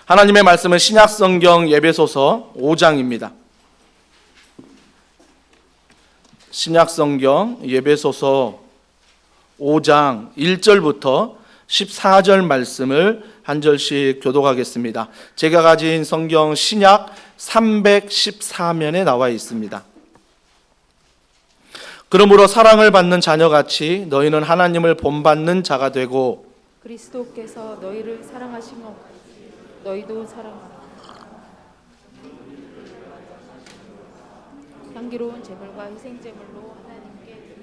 하나님의 말씀은 신약성경 에베소서 5장입니다. 신약성경 에베소서 5장 1절부터 14절 말씀을 한 절씩 교독하겠습니다. 제가 가진 성경 신약 314면에 나와 있습니다. 그러므로 사랑을 받는 자녀같이 너희는 하나님을 본받는 자가 되고 그리스도께서 너희를 사랑하신 것 같이 너희도 사랑하라. 향기로운 제물과 희생제물로 하나님께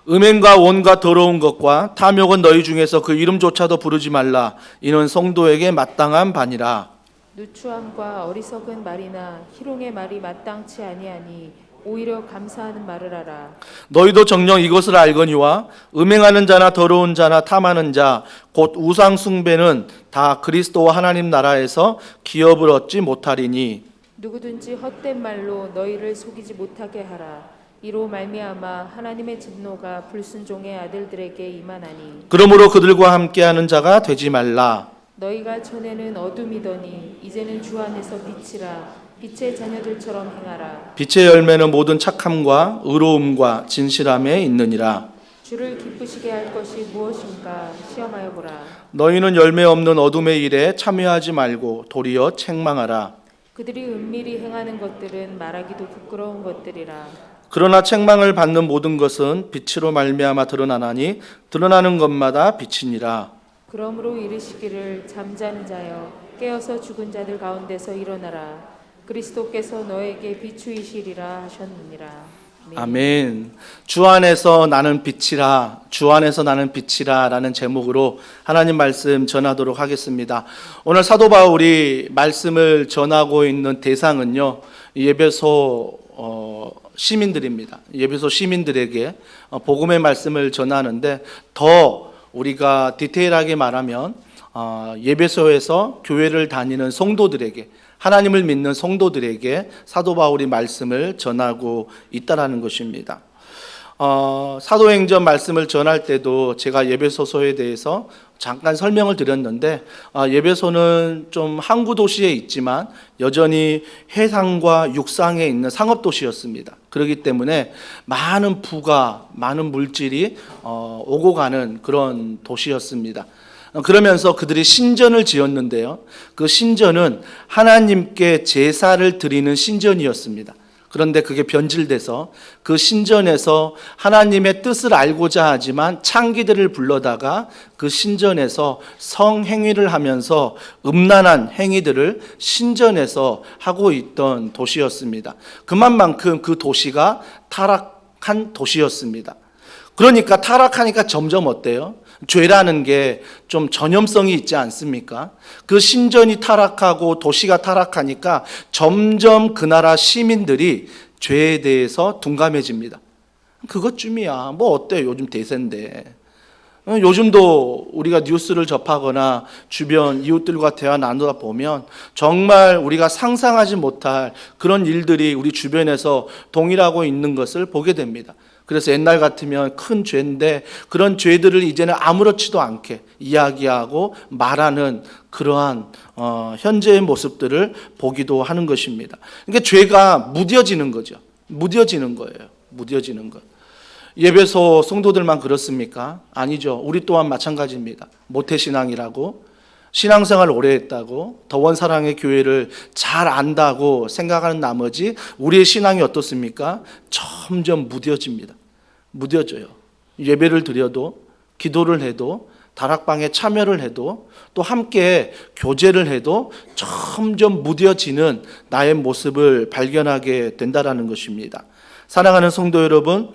음행과 온갖 더러운 것과 탐욕은 너희 중에서 그 이름조차도 부르지 말라. 이는 성도에게 마땅한 바니라. 누추함과 어리석은 말이나 희롱의 말이 마땅치 아니하니 오히려 감사하는 말을 하라. 너희도 정녕 이것을 알거니와 음행하는 자나 더러운 자나 탐하는 자 곧 우상 숭배는 다 그리스도와 하나님 나라에서 기업을 얻지 못하리니 누구든지 헛된 말로 너희를 속이지 못하게 하라. 이로 말미암아 하나님의 진노가 불순종의 아들들에게 임하나니 그러므로 그들과 함께하는 자가 되지 말라. 너희가 전에는 어둠이더니 이제는 주 안에서 빛이라. 빛의 자녀들처럼 행하라. 빛의 열매는 모든 착함과 의로움과 진실함에 있느니라. 주를 기쁘시게 할 것이 무엇인가 시험하여 보라. 너희는 열매 없는 어둠의 일에 참여하지 말고 도리어 책망하라. 그들이 은밀히 행하는 것들은 말하기도 부끄러운 것들이라. 그러나 책망을 받는 모든 것은 빛으로 말미암아 드러나나니 드러나는 것마다 빛이니라. 그러므로 이르시기를 잠자는 자여 깨어서 죽은 자들 가운데서 일어나라. 그리스도께서 너에게 비추이시리라 하셨느니라. 아멘. 주 안에서 나는 빛이라, 주 안에서 나는 빛이라 라는 제목으로 하나님 말씀 전하도록 하겠습니다. 오늘 사도 바울이 말씀을 전하고 있는 대상은요, 예배소 시민들입니다. 예배소 시민들에게 복음의 말씀을 전하는데, 더 우리가 디테일하게 말하면 예배소에서 교회를 다니는 성도들에게, 하나님을 믿는 성도들에게 사도 바울이 말씀을 전하고 있다라는 것입니다. 사도행전 말씀을 전할 때도 제가 예배소서에 대해서 잠깐 설명을 드렸는데, 예배소는 좀 항구 도시에 있지만 여전히 해상과 육상에 있는 상업 도시였습니다. 그렇기 때문에 많은 부가, 많은 물질이 오고 가는 그런 도시였습니다. 그러면서 그들이 신전을 지었는데요, 그 신전은 하나님께 제사를 드리는 신전이었습니다. 그런데 그게 변질돼서 그 신전에서 하나님의 뜻을 알고자 하지만 창기들을 불러다가 그 신전에서 성행위를 하면서 음란한 행위들을 신전에서 하고 있던 도시였습니다. 그만큼 그 도시가 타락한 도시였습니다. 그러니까 타락하니까 점점 어때요? 죄라는 게 좀 전염성이 있지 않습니까? 그 신전이 타락하고 도시가 타락하니까 점점 그 나라 시민들이 죄에 대해서 둔감해집니다. 그것쯤이야. 뭐 어때? 요즘 대세인데. 요즘도 우리가 뉴스를 접하거나 주변 이웃들과 대화 나누다 보면 정말 우리가 상상하지 못할 그런 일들이 우리 주변에서 동일하고 있는 것을 보게 됩니다. 그래서 옛날 같으면 큰 죄인데 그런 죄들을 이제는 아무렇지도 않게 이야기하고 말하는 그러한 현재의 모습들을 보기도 하는 것입니다. 그러니까 죄가 무뎌지는 거죠. 무뎌지는 거예요. 무뎌지는 것. 예배소 성도들만 그렇습니까? 아니죠. 우리 또한 마찬가지입니다. 모태신앙이라고, 신앙생활을 오래 했다고, 더원사랑의 교회를 잘 안다고 생각하는 나머지 우리의 신앙이 어떻습니까? 점점 무뎌집니다. 무뎌져요. 예배를 드려도, 기도를 해도, 다락방에 참여를 해도, 또 함께 교제를 해도 점점 무뎌지는 나의 모습을 발견하게 된다는 것입니다. 사랑하는 성도 여러분,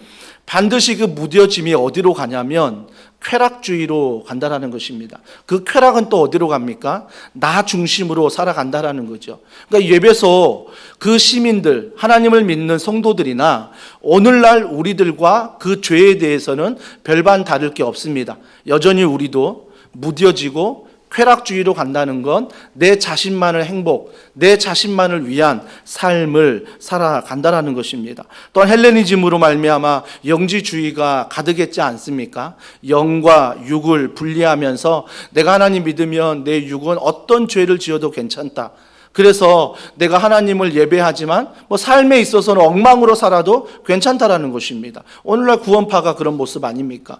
반드시 그 무뎌짐이 어디로 가냐면 쾌락주의로 간다라는 것입니다. 그 쾌락은 또 어디로 갑니까? 나 중심으로 살아간다라는 거죠. 그러니까 예배소 그 시민들, 하나님을 믿는 성도들이나 오늘날 우리들과 그 죄에 대해서는 별반 다를 게 없습니다. 여전히 우리도 무뎌지고 쾌락주의로 간다는 건 내 자신만을 행복, 내 자신만을 위한 삶을 살아간다라는 것입니다. 또한 헬레니즘으로 말미암아 영지주의가 가득했지 않습니까? 영과 육을 분리하면서 내가 하나님 믿으면 내 육은 어떤 죄를 지어도 괜찮다. 그래서 내가 하나님을 예배하지만 삶에 있어서는 엉망으로 살아도 괜찮다라는 것입니다. 오늘날 구원파가 그런 모습 아닙니까?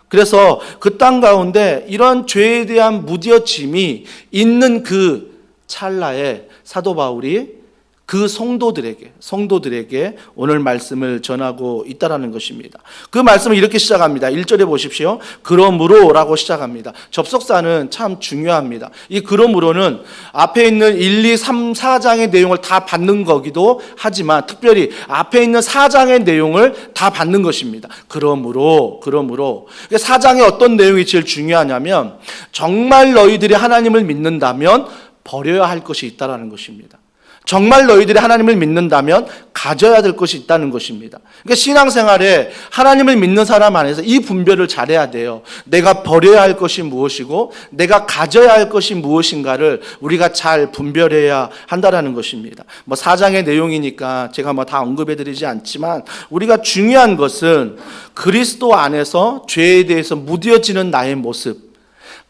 그래서 그 땅 가운데 이런 죄에 대한 무뎌짐이 있는 그 찰나에 사도 바울이 그 성도들에게 오늘 말씀을 전하고 있다라는 것입니다. 그 말씀을 이렇게 시작합니다. 1절에 보십시오. 그러므로라고 시작합니다. 접속사는 참 중요합니다. 이 그러므로는 앞에 있는 1, 2, 3, 4장의 내용을 다 받는 거기도 하지만 특별히 앞에 있는 4장의 내용을 다 받는 것입니다. 그러므로 4장의 어떤 내용이 제일 중요하냐면 정말 너희들이 하나님을 믿는다면 버려야 할 것이 있다라는 것입니다. 정말 너희들이 하나님을 믿는다면 가져야 될 것이 있다는 것입니다. 그러니까 신앙생활에 하나님을 믿는 사람 안에서 이 분별을 잘해야 돼요. 내가 버려야 할 것이 무엇이고 내가 가져야 할 것이 무엇인가를 우리가 잘 분별해야 한다는 것입니다. 4장의 내용이니까 제가 다 언급해드리지 않지만 우리가 중요한 것은 그리스도 안에서 죄에 대해서 무뎌지는 나의 모습,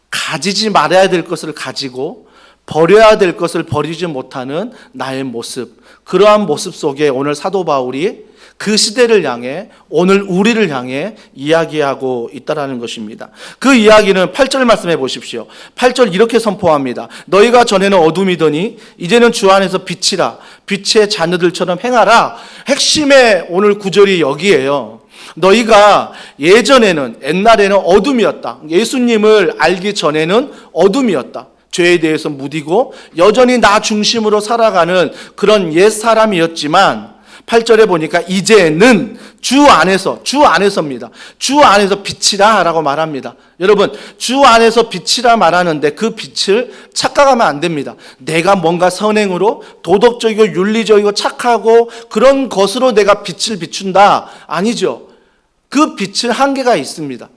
가지지 말아야 될 것을 가지고 버려야 될 것을 버리지 못하는 나의 모습, 그러한 모습 속에 오늘 사도 바울이 그 시대를 향해 오늘 우리를 향해 이야기하고 있다는 것입니다. 그 이야기는 8절 말씀해 보십시오. 8절 이렇게 선포합니다. 너희가 전에는 어둠이더니 이제는 주 안에서 빛이라, 빛의 자녀들처럼 행하라. 핵심의 오늘 구절이 여기에요. 너희가 옛날에는 어둠이었다. 예수님을 알기 전에는 어둠이었다. 죄에 대해서 무디고 여전히 나 중심으로 살아가는 그런 옛 사람이었지만 8절에 보니까 이제는 주 안에서입니다. 주 안에서 빛이라 라고 말합니다. 여러분, 주 안에서 빛이라 말하는데 그 빛을 착각하면 안 됩니다. 내가 뭔가 선행으로 도덕적이고 윤리적이고 착하고 그런 것으로 내가 빛을 비춘다. 아니죠. 그 빛은 한계가 있습니다.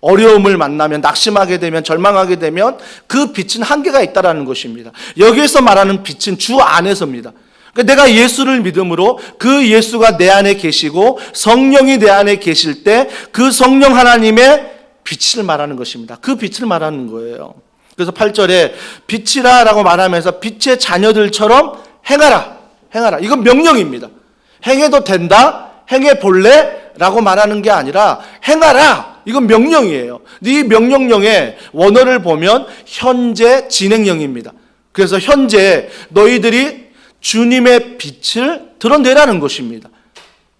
어려움을 만나면, 낙심하게 되면, 절망하게 되면 그 빛은 한계가 있다는 것입니다. 여기에서 말하는 빛은 주 안에서입니다. 그러니까 내가 예수를 믿음으로 그 예수가 내 안에 계시고 성령이 내 안에 계실 때 그 성령 하나님의 빛을 말하는 것입니다. 그 빛을 말하는 거예요. 그래서 8절에 빛이라 라고 말하면서 빛의 자녀들처럼 행하라. 이건 명령입니다. 행해도 된다, 행해 볼래? 라고 말하는 게 아니라 행하라. 이건 명령이에요. 이 명령령의 원어를 보면 현재 진행형입니다. 그래서 현재 너희들이 주님의 빛을 드러내라는 것입니다.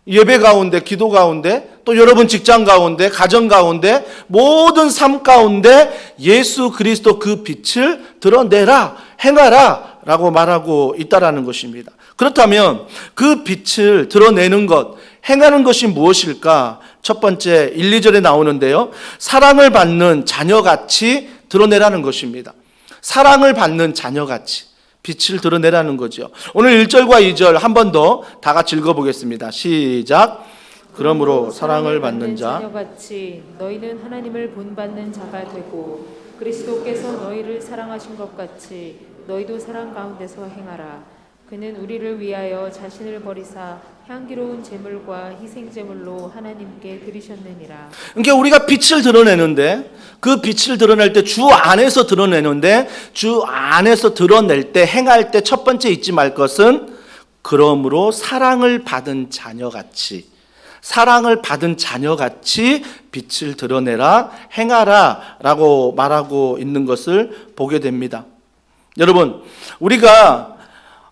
예배 가운데, 기도 가운데, 또 여러분 직장 가운데, 가정 가운데, 모든 삶 가운데 예수 그리스도 그 빛을 드러내라, 행하라 라고 말하고 있다라는 것입니다. 그렇다면 그 빛을 드러내는 것, 행하는 것이 무엇일까? 첫 번째 1, 2절에 나오는데요. 사랑을 받는 자녀같이 드러내라는 것입니다. 사랑을 받는 자녀같이 빛을 드러내라는 거죠. 오늘 1절과 2절 한 번 더 다 같이 읽어보겠습니다. 시작. 그러므로 사랑을 받는 자녀같이 너희는 하나님을 본받는 자가 되고 그리스도께서 너희를 사랑하신 것 같이 너희도 사랑 가운데서 행하라. 그는 우리를 위하여 자신을 버리사 향기로운 제물과 희생 제물로 하나님께 드리셨느니라. 그러니까 우리가 빛을 드러내는데 그 빛을 드러낼 때 주 안에서 드러내는데 주 안에서 드러낼 때 행할 때 첫 번째 잊지 말 것은 그러므로 사랑을 받은 자녀같이 빛을 드러내라, 행하라 라고 말하고 있는 것을 보게 됩니다. 여러분, 우리가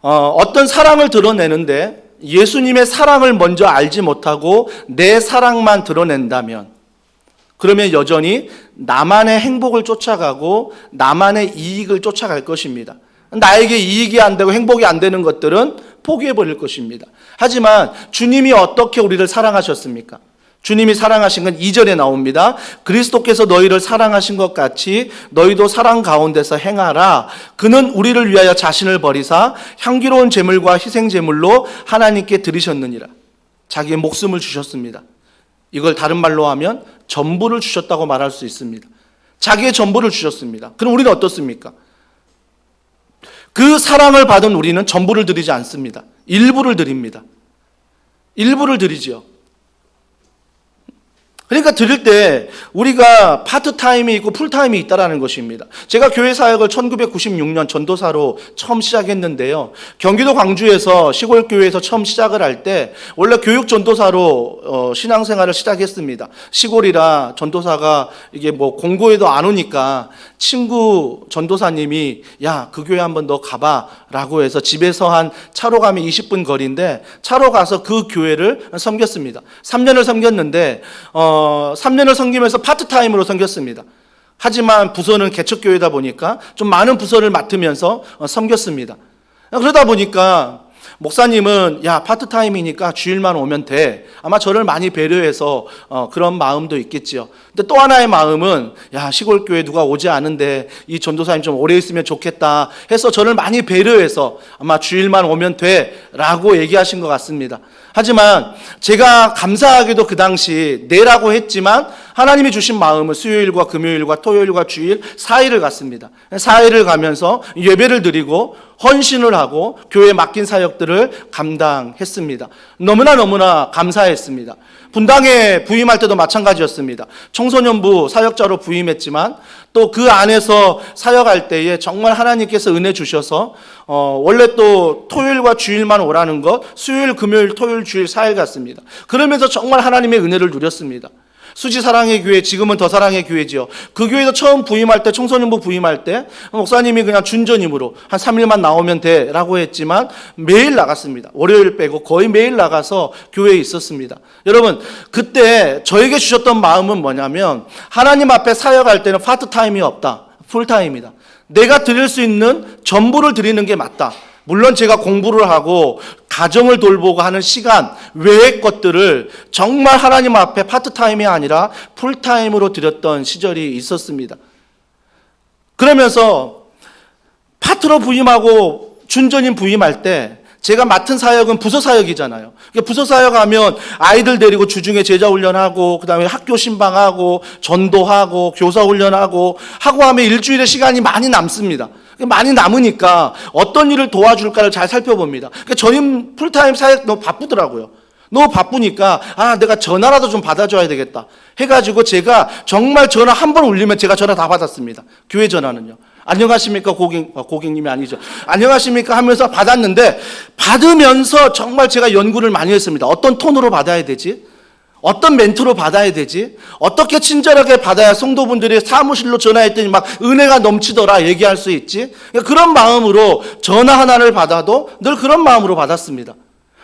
어떤 사랑을 드러내는데 예수님의 사랑을 먼저 알지 못하고 내 사랑만 드러낸다면 그러면 여전히 나만의 행복을 쫓아가고 나만의 이익을 쫓아갈 것입니다. 나에게 이익이 안 되고 행복이 안 되는 것들은 포기해버릴 것입니다. 하지만 주님이 어떻게 우리를 사랑하셨습니까? 주님이 사랑하신 건 2절에 나옵니다. 그리스도께서 너희를 사랑하신 것 같이 너희도 사랑 가운데서 행하라. 그는 우리를 위하여 자신을 버리사 향기로운 제물과 희생 제물로 하나님께 드리셨느니라. 자기의 목숨을 주셨습니다. 이걸 다른 말로 하면 전부를 주셨다고 말할 수 있습니다. 자기의 전부를 주셨습니다. 그럼 우리는 어떻습니까? 그 사랑을 받은 우리는 전부를 드리지 않습니다. 일부를 드립니다. 일부를 드리지요. 그러니까 드릴 때 우리가 파트타임이 있고 풀타임이 있다는 것입니다. 제가 교회 사역을 1996년 전도사로 처음 시작했는데요. 경기도 광주에서 시골교회에서 처음 시작을 할 때 원래 교육 전도사로 신앙생활을 시작했습니다. 시골이라 전도사가 이게 뭐 공고에도 안 오니까 친구 전도사님이 야, 그 교회 한번 너 가봐 라고 해서 집에서 한 차로 가면 20분 거리인데 차로 가서 그 교회를 섬겼습니다. 3년을 섬겼는데 3년을 섬기면서 파트타임으로 섬겼습니다. 하지만 부서는 개척교회다 보니까 좀 많은 부서를 맡으면서 섬겼습니다. 그러다 보니까 목사님은 야, 파트타임이니까 주일만 오면 돼. 아마 저를 많이 배려해서 그런 마음도 있겠지요. 근데 또 하나의 마음은 야, 시골교회 누가 오지 않은데 이 전도사님 좀 오래 있으면 좋겠다 해서 저를 많이 배려해서 아마 주일만 오면 돼 라고 얘기하신 것 같습니다. 하지만 제가 감사하게도 그 당시 내라고 했지만 하나님이 주신 마음은 수요일과 금요일과 토요일과 주일 4일을 갔습니다. 4일을 가면서 예배를 드리고 헌신을 하고 교회에 맡긴 사역들을 감당했습니다. 너무나 감사했습니다. 분당에 부임할 때도 마찬가지였습니다. 청소년부 사역자로 부임했지만 또 그 안에서 사역할 때에 정말 하나님께서 은혜 주셔서 원래 또 토요일과 주일만 오라는 것 수요일, 금요일, 토요일, 주일 4일 갔습니다. 그러면서 정말 하나님의 은혜를 누렸습니다. 수지 사랑의 교회, 지금은 더 사랑의 교회지요. 그 교회도 처음 부임할 때, 청소년부 부임할 때 목사님이 그냥 준전임으로 한 3일만 나오면 돼 라고 했지만 매일 나갔습니다. 월요일 빼고 거의 매일 나가서 교회에 있었습니다. 여러분, 그때 저에게 주셨던 마음은 뭐냐면 하나님 앞에 사역할 때는 파트타임이 없다. 풀타임이다. 내가 드릴 수 있는 전부를 드리는 게 맞다. 물론 제가 공부를 하고 가정을 돌보고 하는 시간 외의 것들을 정말 하나님 앞에 파트타임이 아니라 풀타임으로 드렸던 시절이 있었습니다. 그러면서 파트로 부임하고 준전임 부임할 때 제가 맡은 사역은 부서 사역이잖아요. 부서 사역하면 아이들 데리고 주중에 제자 훈련하고 그다음에 학교 신방하고 전도하고 교사 훈련하고 하고 하면 일주일에 시간이 많이 남습니다. 많이 남으니까 어떤 일을 도와줄까를 잘 살펴봅니다. 저희 풀타임 사역 너무 바쁘더라고요. 너무 바쁘니까 내가 전화라도 좀 받아줘야 되겠다 해가지고 제가 정말 전화 한 번 울리면 제가 전화 다 받았습니다. 교회 전화는요. 안녕하십니까 고객님이 아니죠. 안녕하십니까 하면서 받았는데 받으면서 정말 제가 연구를 많이 했습니다. 어떤 톤으로 받아야 되지? 어떤 멘트로 받아야 되지? 어떻게 친절하게 받아야 성도분들이 사무실로 전화했더니 막 은혜가 넘치더라 얘기할 수 있지? 그런 마음으로 전화 하나를 받아도 늘 그런 마음으로 받았습니다.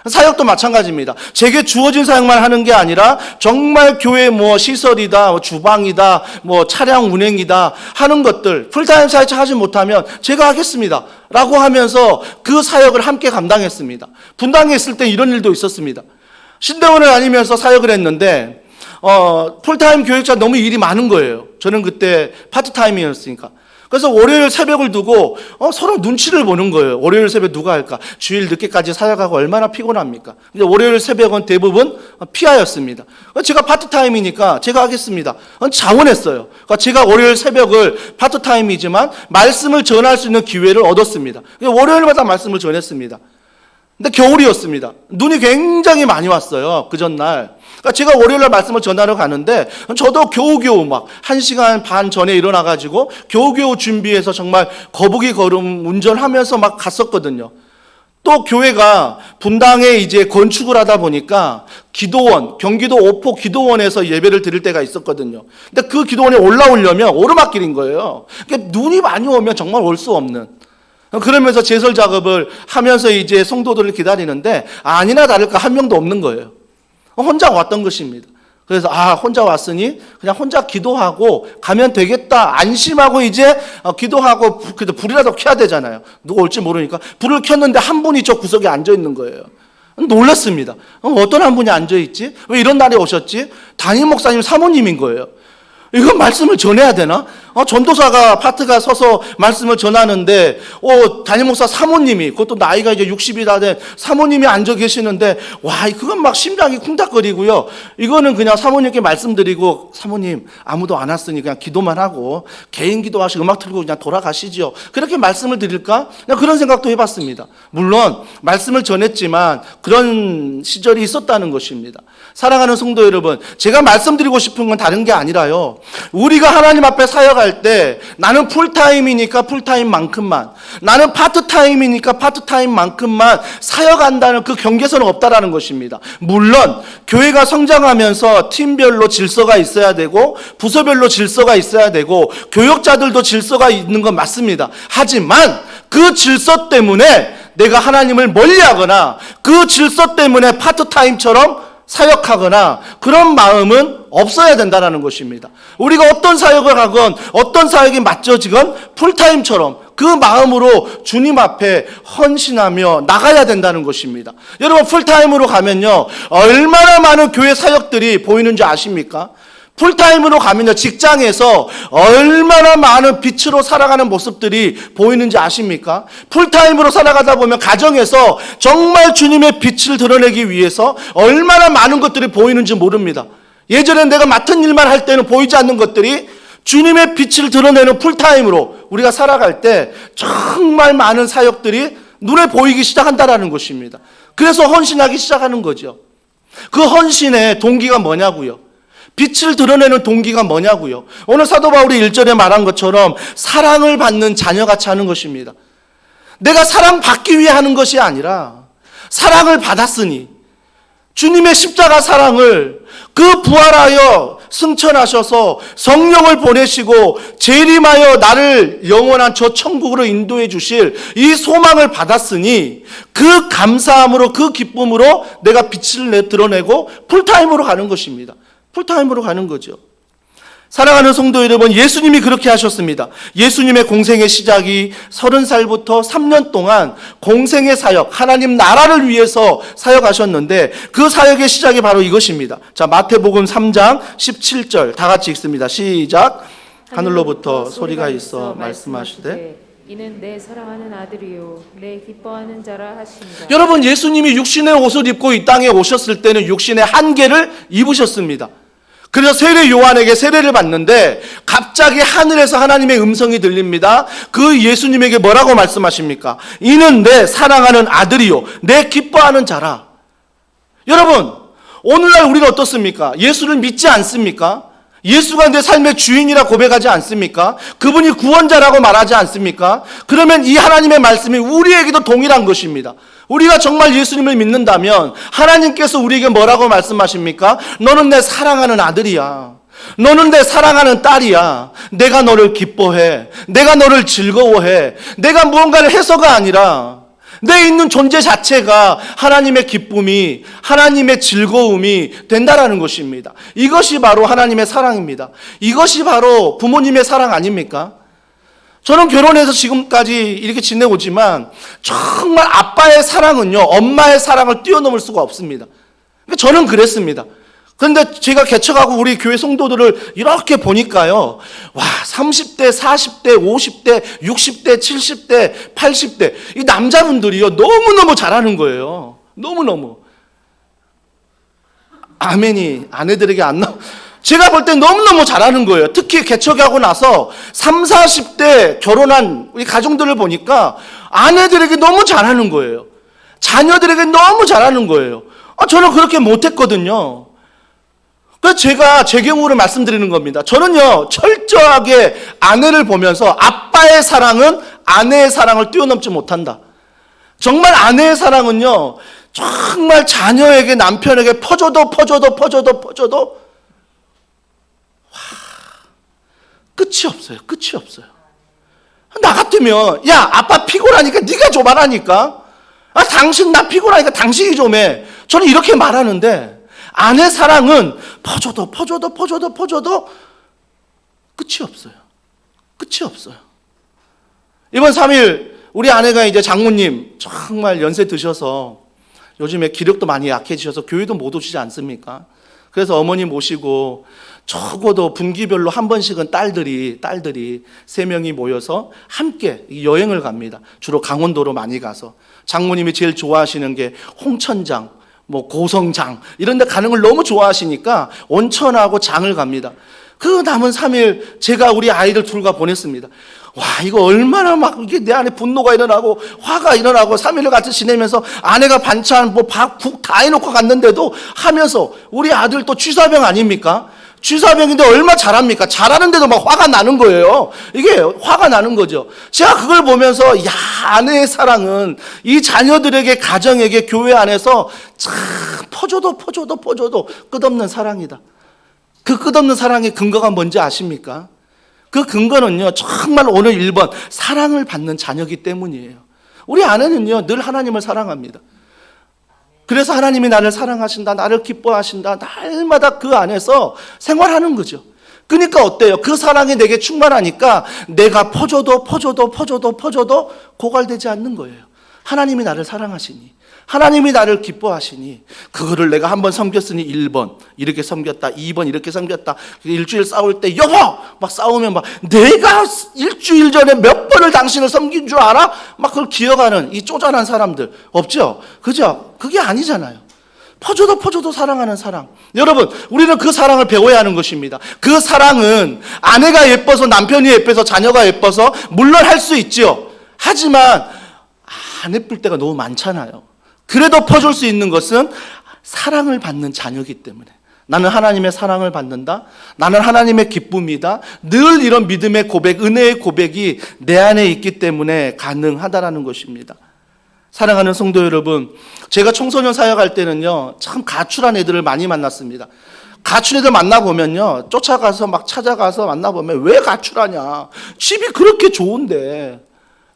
사역도 마찬가지입니다. 제게 주어진 사역만 하는 게 아니라 정말 교회 시설이다, 주방이다, 차량 운행이다 하는 것들 풀타임 사역 하지 못하면 제가 하겠습니다 라고 하면서 그 사역을 함께 감당했습니다. 분당에 있을 때 이런 일도 있었습니다. 신대원을 다니면서 사역을 했는데 풀타임 교육자 너무 일이 많은 거예요. 저는 그때 파트타임이었으니까. 그래서 월요일 새벽을 두고 서로 눈치를 보는 거예요. 월요일 새벽 누가 할까? 주일 늦게까지 사역하고 얼마나 피곤합니까? 근데 월요일 새벽은 대부분 피하였습니다. 제가 파트타임이니까 제가 하겠습니다. 자원했어요. 그러니까 제가 월요일 새벽을 파트타임이지만 말씀을 전할 수 있는 기회를 얻었습니다. 월요일마다 말씀을 전했습니다. 근데 겨울이었습니다. 눈이 굉장히 많이 왔어요. 그 전날. 그러니까 제가 월요일날 말씀을 전하러 가는데 저도 겨우겨우 막 1시간 반 전에 일어나가지고 겨우겨우 준비해서 정말 거북이 걸음 운전하면서 막 갔었거든요. 또 교회가 분당에 이제 건축을 하다 보니까 기도원, 경기도 오포 기도원에서 예배를 드릴 때가 있었거든요. 근데 그 기도원에 올라오려면 오르막길인 거예요. 그러니까 눈이 많이 오면 정말 올 수 없는. 그러면서 제설 작업을 하면서 이제 성도들을 기다리는데 아니나 다를까 한 명도 없는 거예요. 혼자 왔던 것입니다. 그래서 혼자 왔으니 그냥 혼자 기도하고 가면 되겠다 안심하고 이제 기도하고 그래도 불이라도 켜야 되잖아요. 누가 올지 모르니까 불을 켰는데 한 분이 저 구석에 앉아 있는 거예요. 놀랐습니다. 어떤 한 분이 앉아 있지? 왜 이런 날에 오셨지? 담임 목사님 사모님인 거예요. 이건 말씀을 전해야 되나? 전도사가 파트가 서서 말씀을 전하는데, 담임 목사 사모님이, 그것도 나이가 이제 60이 다 된 사모님이 앉아 계시는데, 와, 그건 막 심장이 쿵닥거리고요. 이거는 그냥 사모님께 말씀드리고, 사모님, 아무도 안 왔으니 그냥 기도만 하고, 개인 기도하시고 음악 틀고 그냥 돌아가시죠. 그렇게 말씀을 드릴까? 그냥 그런 생각도 해봤습니다. 물론, 말씀을 전했지만, 그런 시절이 있었다는 것입니다. 사랑하는 성도 여러분, 제가 말씀드리고 싶은 건 다른 게 아니라요. 우리가 하나님 앞에 사역할 때 나는 풀타임이니까 풀타임만큼만, 나는 파트타임이니까 파트타임만큼만 사역한다는 그 경계선은 없다라는 것입니다. 물론 교회가 성장하면서 팀별로 질서가 있어야 되고 부서별로 질서가 있어야 되고 교역자들도 질서가 있는 건 맞습니다. 하지만 그 질서 때문에 내가 하나님을 멀리하거나 그 질서 때문에 파트타임처럼 사역하거나 그런 마음은 없어야 된다는 것입니다. 우리가 어떤 사역을 하건 어떤 사역이 맞춰지건 풀타임처럼 그 마음으로 주님 앞에 헌신하며 나가야 된다는 것입니다. 여러분, 풀타임으로 가면요, 얼마나 많은 교회 사역들이 보이는지 아십니까? 풀타임으로 가면요, 직장에서 얼마나 많은 빛으로 살아가는 모습들이 보이는지 아십니까? 풀타임으로 살아가다 보면 가정에서 정말 주님의 빛을 드러내기 위해서 얼마나 많은 것들이 보이는지 모릅니다. 예전에 내가 맡은 일만 할 때는 보이지 않는 것들이 주님의 빛을 드러내는 풀타임으로 우리가 살아갈 때 정말 많은 사역들이 눈에 보이기 시작한다는 것입니다. 그래서 헌신하기 시작하는 거죠. 그 헌신의 동기가 뭐냐고요? 빛을 드러내는 동기가 뭐냐고요? 오늘 사도 바울이 1절에 말한 것처럼 사랑을 받는 자녀같이 하는 것입니다. 내가 사랑받기 위해 하는 것이 아니라 사랑을 받았으니 주님의 십자가 사랑을 그 부활하여 승천하셔서 성령을 보내시고 재림하여 나를 영원한 저 천국으로 인도해 주실 이 소망을 받았으니 그 감사함으로 그 기쁨으로 내가 빛을 드러내고 풀타임으로 가는 것입니다. 풀타임으로 가는 거죠. 사랑하는 성도 여러분, 예수님이 그렇게 하셨습니다. 예수님의 공생의 시작이 30살부터 3년 동안 공생의 사역, 하나님 나라를 위해서 사역하셨는데 그 사역의 시작이 바로 이것입니다. 자, 마태복음 3장 17절 다 같이 읽습니다. 시작. 하늘로부터 소리가 있어 말씀하시되 이는 내 사랑하는 아들이요 내 기뻐하는 자라 하십니다. 여러분, 예수님이 육신의 옷을 입고 이 땅에 오셨을 때는 육신의 한계를 입으셨습니다. 그래서 세례 요한에게 세례를 받는데 갑자기 하늘에서 하나님의 음성이 들립니다. 그 예수님에게 뭐라고 말씀하십니까? 이는 내 사랑하는 아들이요 내 기뻐하는 자라. 여러분, 오늘날 우리는 어떻습니까? 예수를 믿지 않습니까? 예수가 내 삶의 주인이라 고백하지 않습니까? 그분이 구원자라고 말하지 않습니까? 그러면 이 하나님의 말씀이 우리에게도 동일한 것입니다. 우리가 정말 예수님을 믿는다면 하나님께서 우리에게 뭐라고 말씀하십니까? 너는 내 사랑하는 아들이야. 너는 내 사랑하는 딸이야. 내가 너를 기뻐해. 내가 너를 즐거워해. 내가 무언가를 해서가 아니라 내 있는 존재 자체가 하나님의 기쁨이, 하나님의 즐거움이 된다라는 것입니다. 이것이 바로 하나님의 사랑입니다. 이것이 바로 부모님의 사랑 아닙니까? 저는 결혼해서 지금까지 이렇게 지내오지만 정말 아빠의 사랑은요, 엄마의 사랑을 뛰어넘을 수가 없습니다. 저는 그랬습니다. 그런데 제가 개척하고 우리 교회 성도들을 이렇게 보니까요, 와, 30대, 40대, 50대, 60대, 70대, 80대, 이 남자분들이요, 너무너무 잘하는 거예요. 너무너무. 아멘이 아내들에게 안 나와. 제가 볼 때 너무너무 잘하는 거예요. 특히 개척하고 나서 30, 40대 결혼한 우리 가정들을 보니까 아내들에게 너무 잘하는 거예요. 자녀들에게 너무 잘하는 거예요. 저는 그렇게 못했거든요. 그래서 제가 제 경우를 말씀드리는 겁니다. 저는요, 철저하게 아내를 보면서 아빠의 사랑은 아내의 사랑을 뛰어넘지 못한다. 정말 아내의 사랑은요, 정말 자녀에게, 남편에게 퍼줘도 끝이 없어요. 끝이 없어요. 나 같으면, 야, 아빠 피곤하니까 네가 좀 하라니까. 당신 나 피곤하니까 당신이 좀 해. 저는 이렇게 말하는데 아내 사랑은 퍼줘도 끝이 없어요. 끝이 없어요. 이번 3일 우리 아내가 이제 장모님 정말 연세 드셔서 요즘에 기력도 많이 약해지셔서 교회도 못 오시지 않습니까? 그래서 어머니 모시고 적어도 분기별로 한 번씩은 딸들이 3명이 모여서 함께 여행을 갑니다. 주로 강원도로 많이 가서 장모님이 제일 좋아하시는 게 홍천장, 뭐 고성장 이런 데 가는 걸 너무 좋아하시니까 온천하고 장을 갑니다. 그 남은 3일 제가 우리 아이들 둘과 보냈습니다. 와, 이거 얼마나 막 이게 내 안에 분노가 일어나고 화가 일어나고 3일을 같이 지내면서 아내가 반찬 뭐 밥, 국 다 해놓고 갔는데도 하면서 우리 아들 또 쥐사병 아닙니까? 쥐사병인데 얼마 잘합니까? 잘하는데도 막 화가 나는 거예요. 이게 화가 나는 거죠. 제가 그걸 보면서 야, 아내의 사랑은 이 자녀들에게 가정에게 교회 안에서 참 퍼줘도 끝없는 사랑이다. 그 끝없는 사랑의 근거가 뭔지 아십니까? 그 근거는요, 정말 오늘 1번 사랑을 받는 자녀이기 때문이에요. 우리 아내는요, 늘 하나님을 사랑합니다. 그래서 하나님이 나를 사랑하신다, 나를 기뻐하신다, 날마다 그 안에서 생활하는 거죠. 그러니까 어때요? 그 사랑이 내게 충만하니까 내가 퍼줘도 고갈되지 않는 거예요. 하나님이 나를 사랑하시니, 하나님이 나를 기뻐하시니, 그거를 내가 한번 섬겼으니 1번 이렇게 섬겼다, 2번 이렇게 섬겼다. 일주일 싸울 때 여보! 막 싸우면 막 내가 일주일 전에 몇 번을 당신을 섬긴 줄 알아? 막 그걸 기억하는 이 쪼잔한 사람들 없죠? 그죠? 그게 아니잖아요. 퍼줘도 사랑하는 사랑. 여러분, 우리는 그 사랑을 배워야 하는 것입니다. 그 사랑은 아내가 예뻐서, 남편이 예뻐서, 자녀가 예뻐서 물론 할 수 있죠. 하지만 안 예쁠 때가 너무 많잖아요. 그래도 퍼줄 수 있는 것은 사랑을 받는 자녀이기 때문에, 나는 하나님의 사랑을 받는다, 나는 하나님의 기쁨이다, 늘 이런 믿음의 고백, 은혜의 고백이 내 안에 있기 때문에 가능하다라는 것입니다. 사랑하는 성도 여러분, 제가 청소년 사역할 때는요, 참 가출한 애들을 많이 만났습니다. 가출 애들 만나보면요, 쫓아가서 막 찾아가서 만나보면 왜 가출하냐, 집이 그렇게 좋은데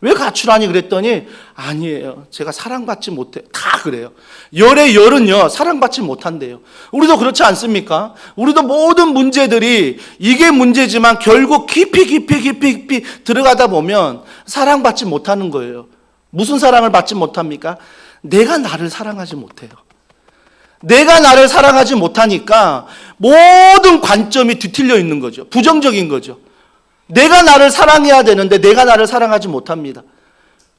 왜 가출하니 그랬더니 아니에요, 제가 사랑받지 못해. 다 그래요. 열은요 사랑받지 못한대요. 우리도 그렇지 않습니까? 우리도 모든 문제들이 이게 문제지만 결국 깊이 들어가다 보면 사랑받지 못하는 거예요. 무슨 사랑을 받지 못합니까? 내가 나를 사랑하지 못해요. 내가 나를 사랑하지 못하니까 모든 관점이 뒤틀려 있는 거죠. 부정적인 거죠. 내가 나를 사랑해야 되는데 내가 나를 사랑하지 못합니다.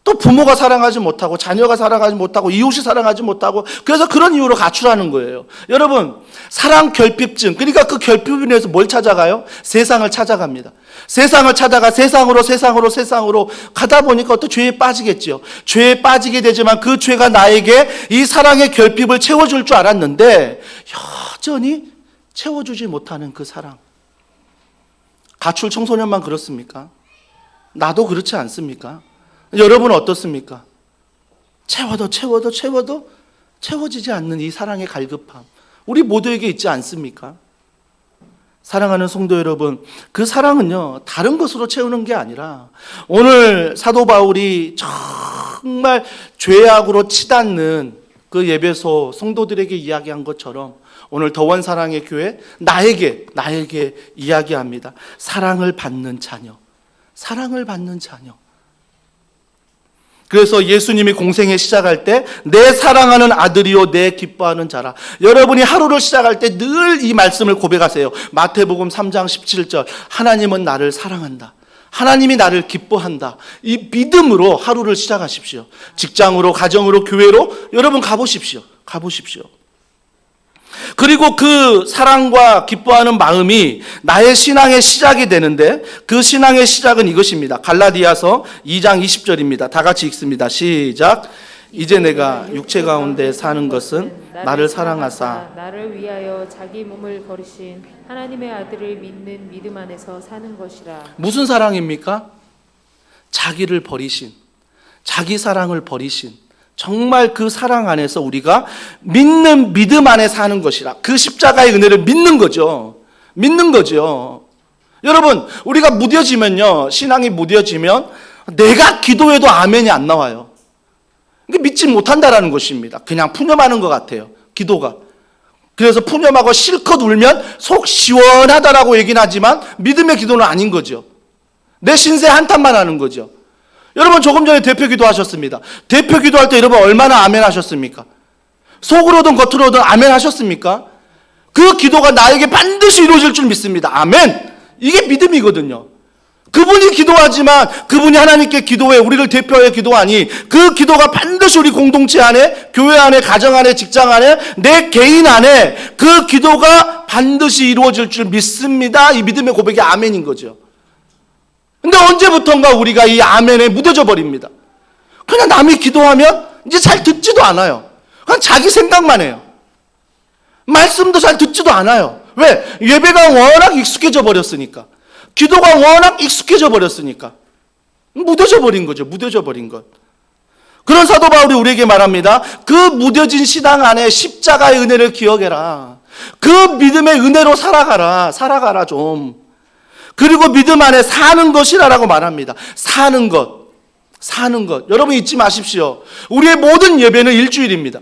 또 부모가 사랑하지 못하고, 자녀가 사랑하지 못하고, 이웃이 사랑하지 못하고, 그래서 그런 이유로 가출하는 거예요. 여러분, 사랑 결핍증, 그러니까 그 결핍을 위해서 뭘 찾아가요? 세상을 찾아갑니다. 세상을 찾아가 세상으로 가다 보니까 또 죄에 빠지겠죠. 죄에 빠지게 되지만 그 죄가 나에게 이 사랑의 결핍을 채워줄 줄 알았는데 여전히 채워주지 못하는 그 사랑. 가출 청소년만 그렇습니까? 나도 그렇지 않습니까? 여러분은 어떻습니까? 채워도 채워지지 않는 이 사랑의 갈급함, 우리 모두에게 있지 않습니까? 사랑하는 성도 여러분, 그 사랑은요 다른 것으로 채우는 게 아니라, 오늘 사도 바울이 정말 죄악으로 치닫는 그 예배소 성도들에게 이야기한 것처럼 오늘 더원 사랑의 교회 나에게 이야기합니다. 사랑을 받는 자녀. 그래서 예수님이 공생에 시작할 때 내 사랑하는 아들이요 내 기뻐하는 자라. 여러분이 하루를 시작할 때 늘 이 말씀을 고백하세요. 마태복음 3장 17절, 하나님은 나를 사랑한다, 하나님이 나를 기뻐한다. 이 믿음으로 하루를 시작하십시오. 직장으로, 가정으로, 교회로 여러분 가보십시오. 그리고 그 사랑과 기뻐하는 마음이 나의 신앙의 시작이 되는데, 그 신앙의 시작은 이것입니다. 갈라디아서 2장 20절입니다. 다 같이 읽습니다. 시작. 이제 내가 육체 가운데 사는 것은 나를 사랑하사 나를 위하여 자기 몸을 버리신 하나님의 아들을 믿는 믿음 안에서 사는 것이라. 무슨 사랑입니까? 자기를 버리신, 자기 사랑을 버리신, 정말 그 사랑 안에서 우리가 믿는 믿음 안에 사는 것이라. 그 십자가의 은혜를 믿는 거죠. 여러분, 우리가 무뎌지면요, 신앙이 무뎌지면 내가 기도해도 아멘이 안 나와요. 이게 믿지 못한다라는 것입니다. 그냥 푸념하는 것 같아요, 기도가. 그래서 푸념하고 실컷 울면 속 시원하다라고 얘기는 하지만 믿음의 기도는 아닌 거죠. 내 신세 한탄만 하는 거죠. 여러분, 조금 전에 대표 기도하셨습니다. 대표 기도할 때 여러분 얼마나 아멘 하셨습니까? 속으로든 겉으로든 아멘 하셨습니까? 그 기도가 나에게 반드시 이루어질 줄 믿습니다. 아멘. 이게 믿음이거든요. 그분이 기도하지만 그분이 하나님께 기도해 우리를 대표하여 기도하니 그 기도가 반드시 우리 공동체 안에, 교회 안에, 가정 안에, 직장 안에, 내 개인 안에 그 기도가 반드시 이루어질 줄 믿습니다. 이 믿음의 고백이 아멘인 거죠. 근데 언제부턴가 우리가 이 아멘에 무뎌져 버립니다. 그냥 남이 기도하면 이제 잘 듣지도 않아요. 그냥 자기 생각만 해요. 말씀도 잘 듣지도 않아요. 왜? 예배가 워낙 익숙해져 버렸으니까. 기도가 워낙 익숙해져 버렸으니까. 무뎌져 버린 거죠. 무뎌져 버린 것. 그런 사도 바울이 우리에게 말합니다. 그 무뎌진 신앙 안에 십자가의 은혜를 기억해라. 그 믿음의 은혜로 살아가라. 살아가라 좀. 그리고 믿음 안에 사는 것이라라고 말합니다. 사는 것. 사는 것. 여러분 잊지 마십시오. 우리의 모든 예배는 일주일입니다.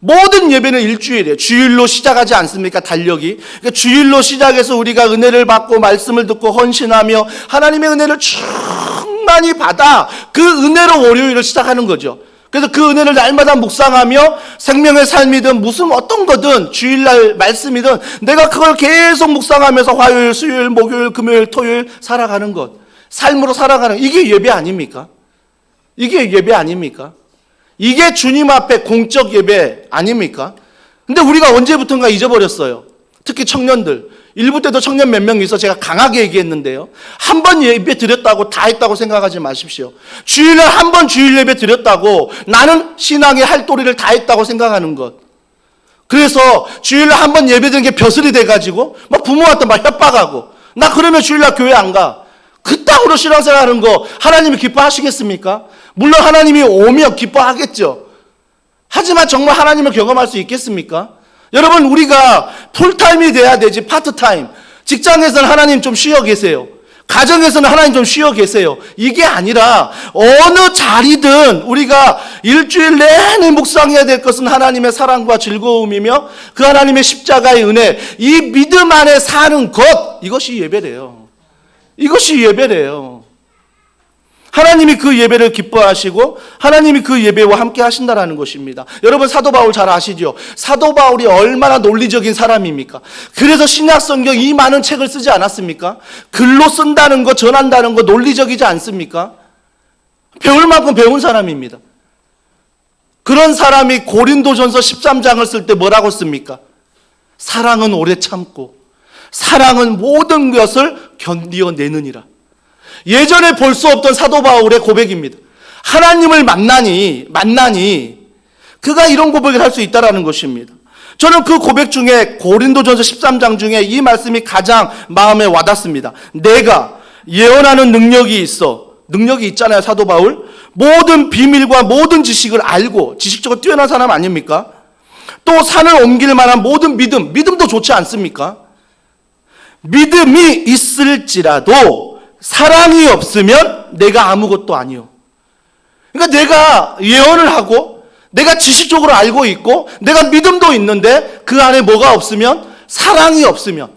모든 예배는 일주일이에요. 주일로 시작하지 않습니까? 달력이. 그러니까 주일로 시작해서 우리가 은혜를 받고 말씀을 듣고 헌신하며 하나님의 은혜를 충만히 받아 그 은혜로 월요일을 시작하는 거죠. 그래서 그 은혜를 날마다 묵상하며 생명의 삶이든 무슨 어떤 거든 주일날 말씀이든 내가 그걸 계속 묵상하면서 화요일, 수요일, 목요일, 금요일, 토요일 살아가는 것. 삶으로 살아가는 이게 예배 아닙니까? 이게 예배 아닙니까? 이게 주님 앞에 공적 예배 아닙니까? 근데 우리가 언제부턴가 잊어버렸어요. 특히 청년들. 일부 때도 청년 몇 명 있어 제가 강하게 얘기했는데요. 한 번 예배 드렸다고 다 했다고 생각하지 마십시오. 주일날 한 번 주일 예배 드렸다고 나는 신앙의 할도리를 다 했다고 생각하는 것. 그래서 주일날 한 번 예배 드린 게 벼슬이 돼가지고 막 부모한테 막 협박하고 나 그러면 주일날 교회 안 가. 그따구로 신앙생활 하는 거 하나님이 기뻐하시겠습니까? 물론 하나님이 오면 기뻐하겠죠. 하지만 정말 하나님을 경험할 수 있겠습니까? 여러분 우리가 풀타임이 돼야 되지 파트타임. 직장에서는 하나님 좀 쉬어 계세요. 가정에서는 하나님 좀 쉬어 계세요. 이게 아니라 어느 자리든 우리가 일주일 내내 묵상해야 될 것은 하나님의 사랑과 즐거움이며 그 하나님의 십자가의 은혜, 이 믿음 안에 사는 것, 이것이 예배래요. 이것이 예배래요. 하나님이 그 예배를 기뻐하시고 하나님이 그 예배와 함께 하신다라는 것입니다. 여러분 사도 바울 잘 아시죠? 사도 바울이 얼마나 논리적인 사람입니까? 그래서 신약 성경 이 많은 책을 쓰지 않았습니까? 글로 쓴다는 거, 전한다는 거 논리적이지 않습니까? 배울 만큼 배운 사람입니다. 그런 사람이 고린도전서 13장을 쓸 때 뭐라고 씁니까? 사랑은 오래 참고 사랑은 모든 것을 견디어내느니라. 예전에 볼 수 없던 사도 바울의 고백입니다. 하나님을 만나니 그가 이런 고백을 할 수 있다라는 것입니다. 저는 그 고백 중에 고린도전서 13장 중에 이 말씀이 가장 마음에 와닿습니다. 내가 예언하는 능력이 있잖아요. 사도 바울. 모든 비밀과 모든 지식을 알고 지식적으로 뛰어난 사람 아닙니까? 또 산을 옮길 만한 모든 믿음도 좋지 않습니까? 믿음이 있을지라도 사랑이 없으면 내가 아무것도 아니요. 그러니까 내가 예언을 하고 내가 지식적으로 알고 있고 내가 믿음도 있는데 그 안에 뭐가 없으면 사랑이 없으면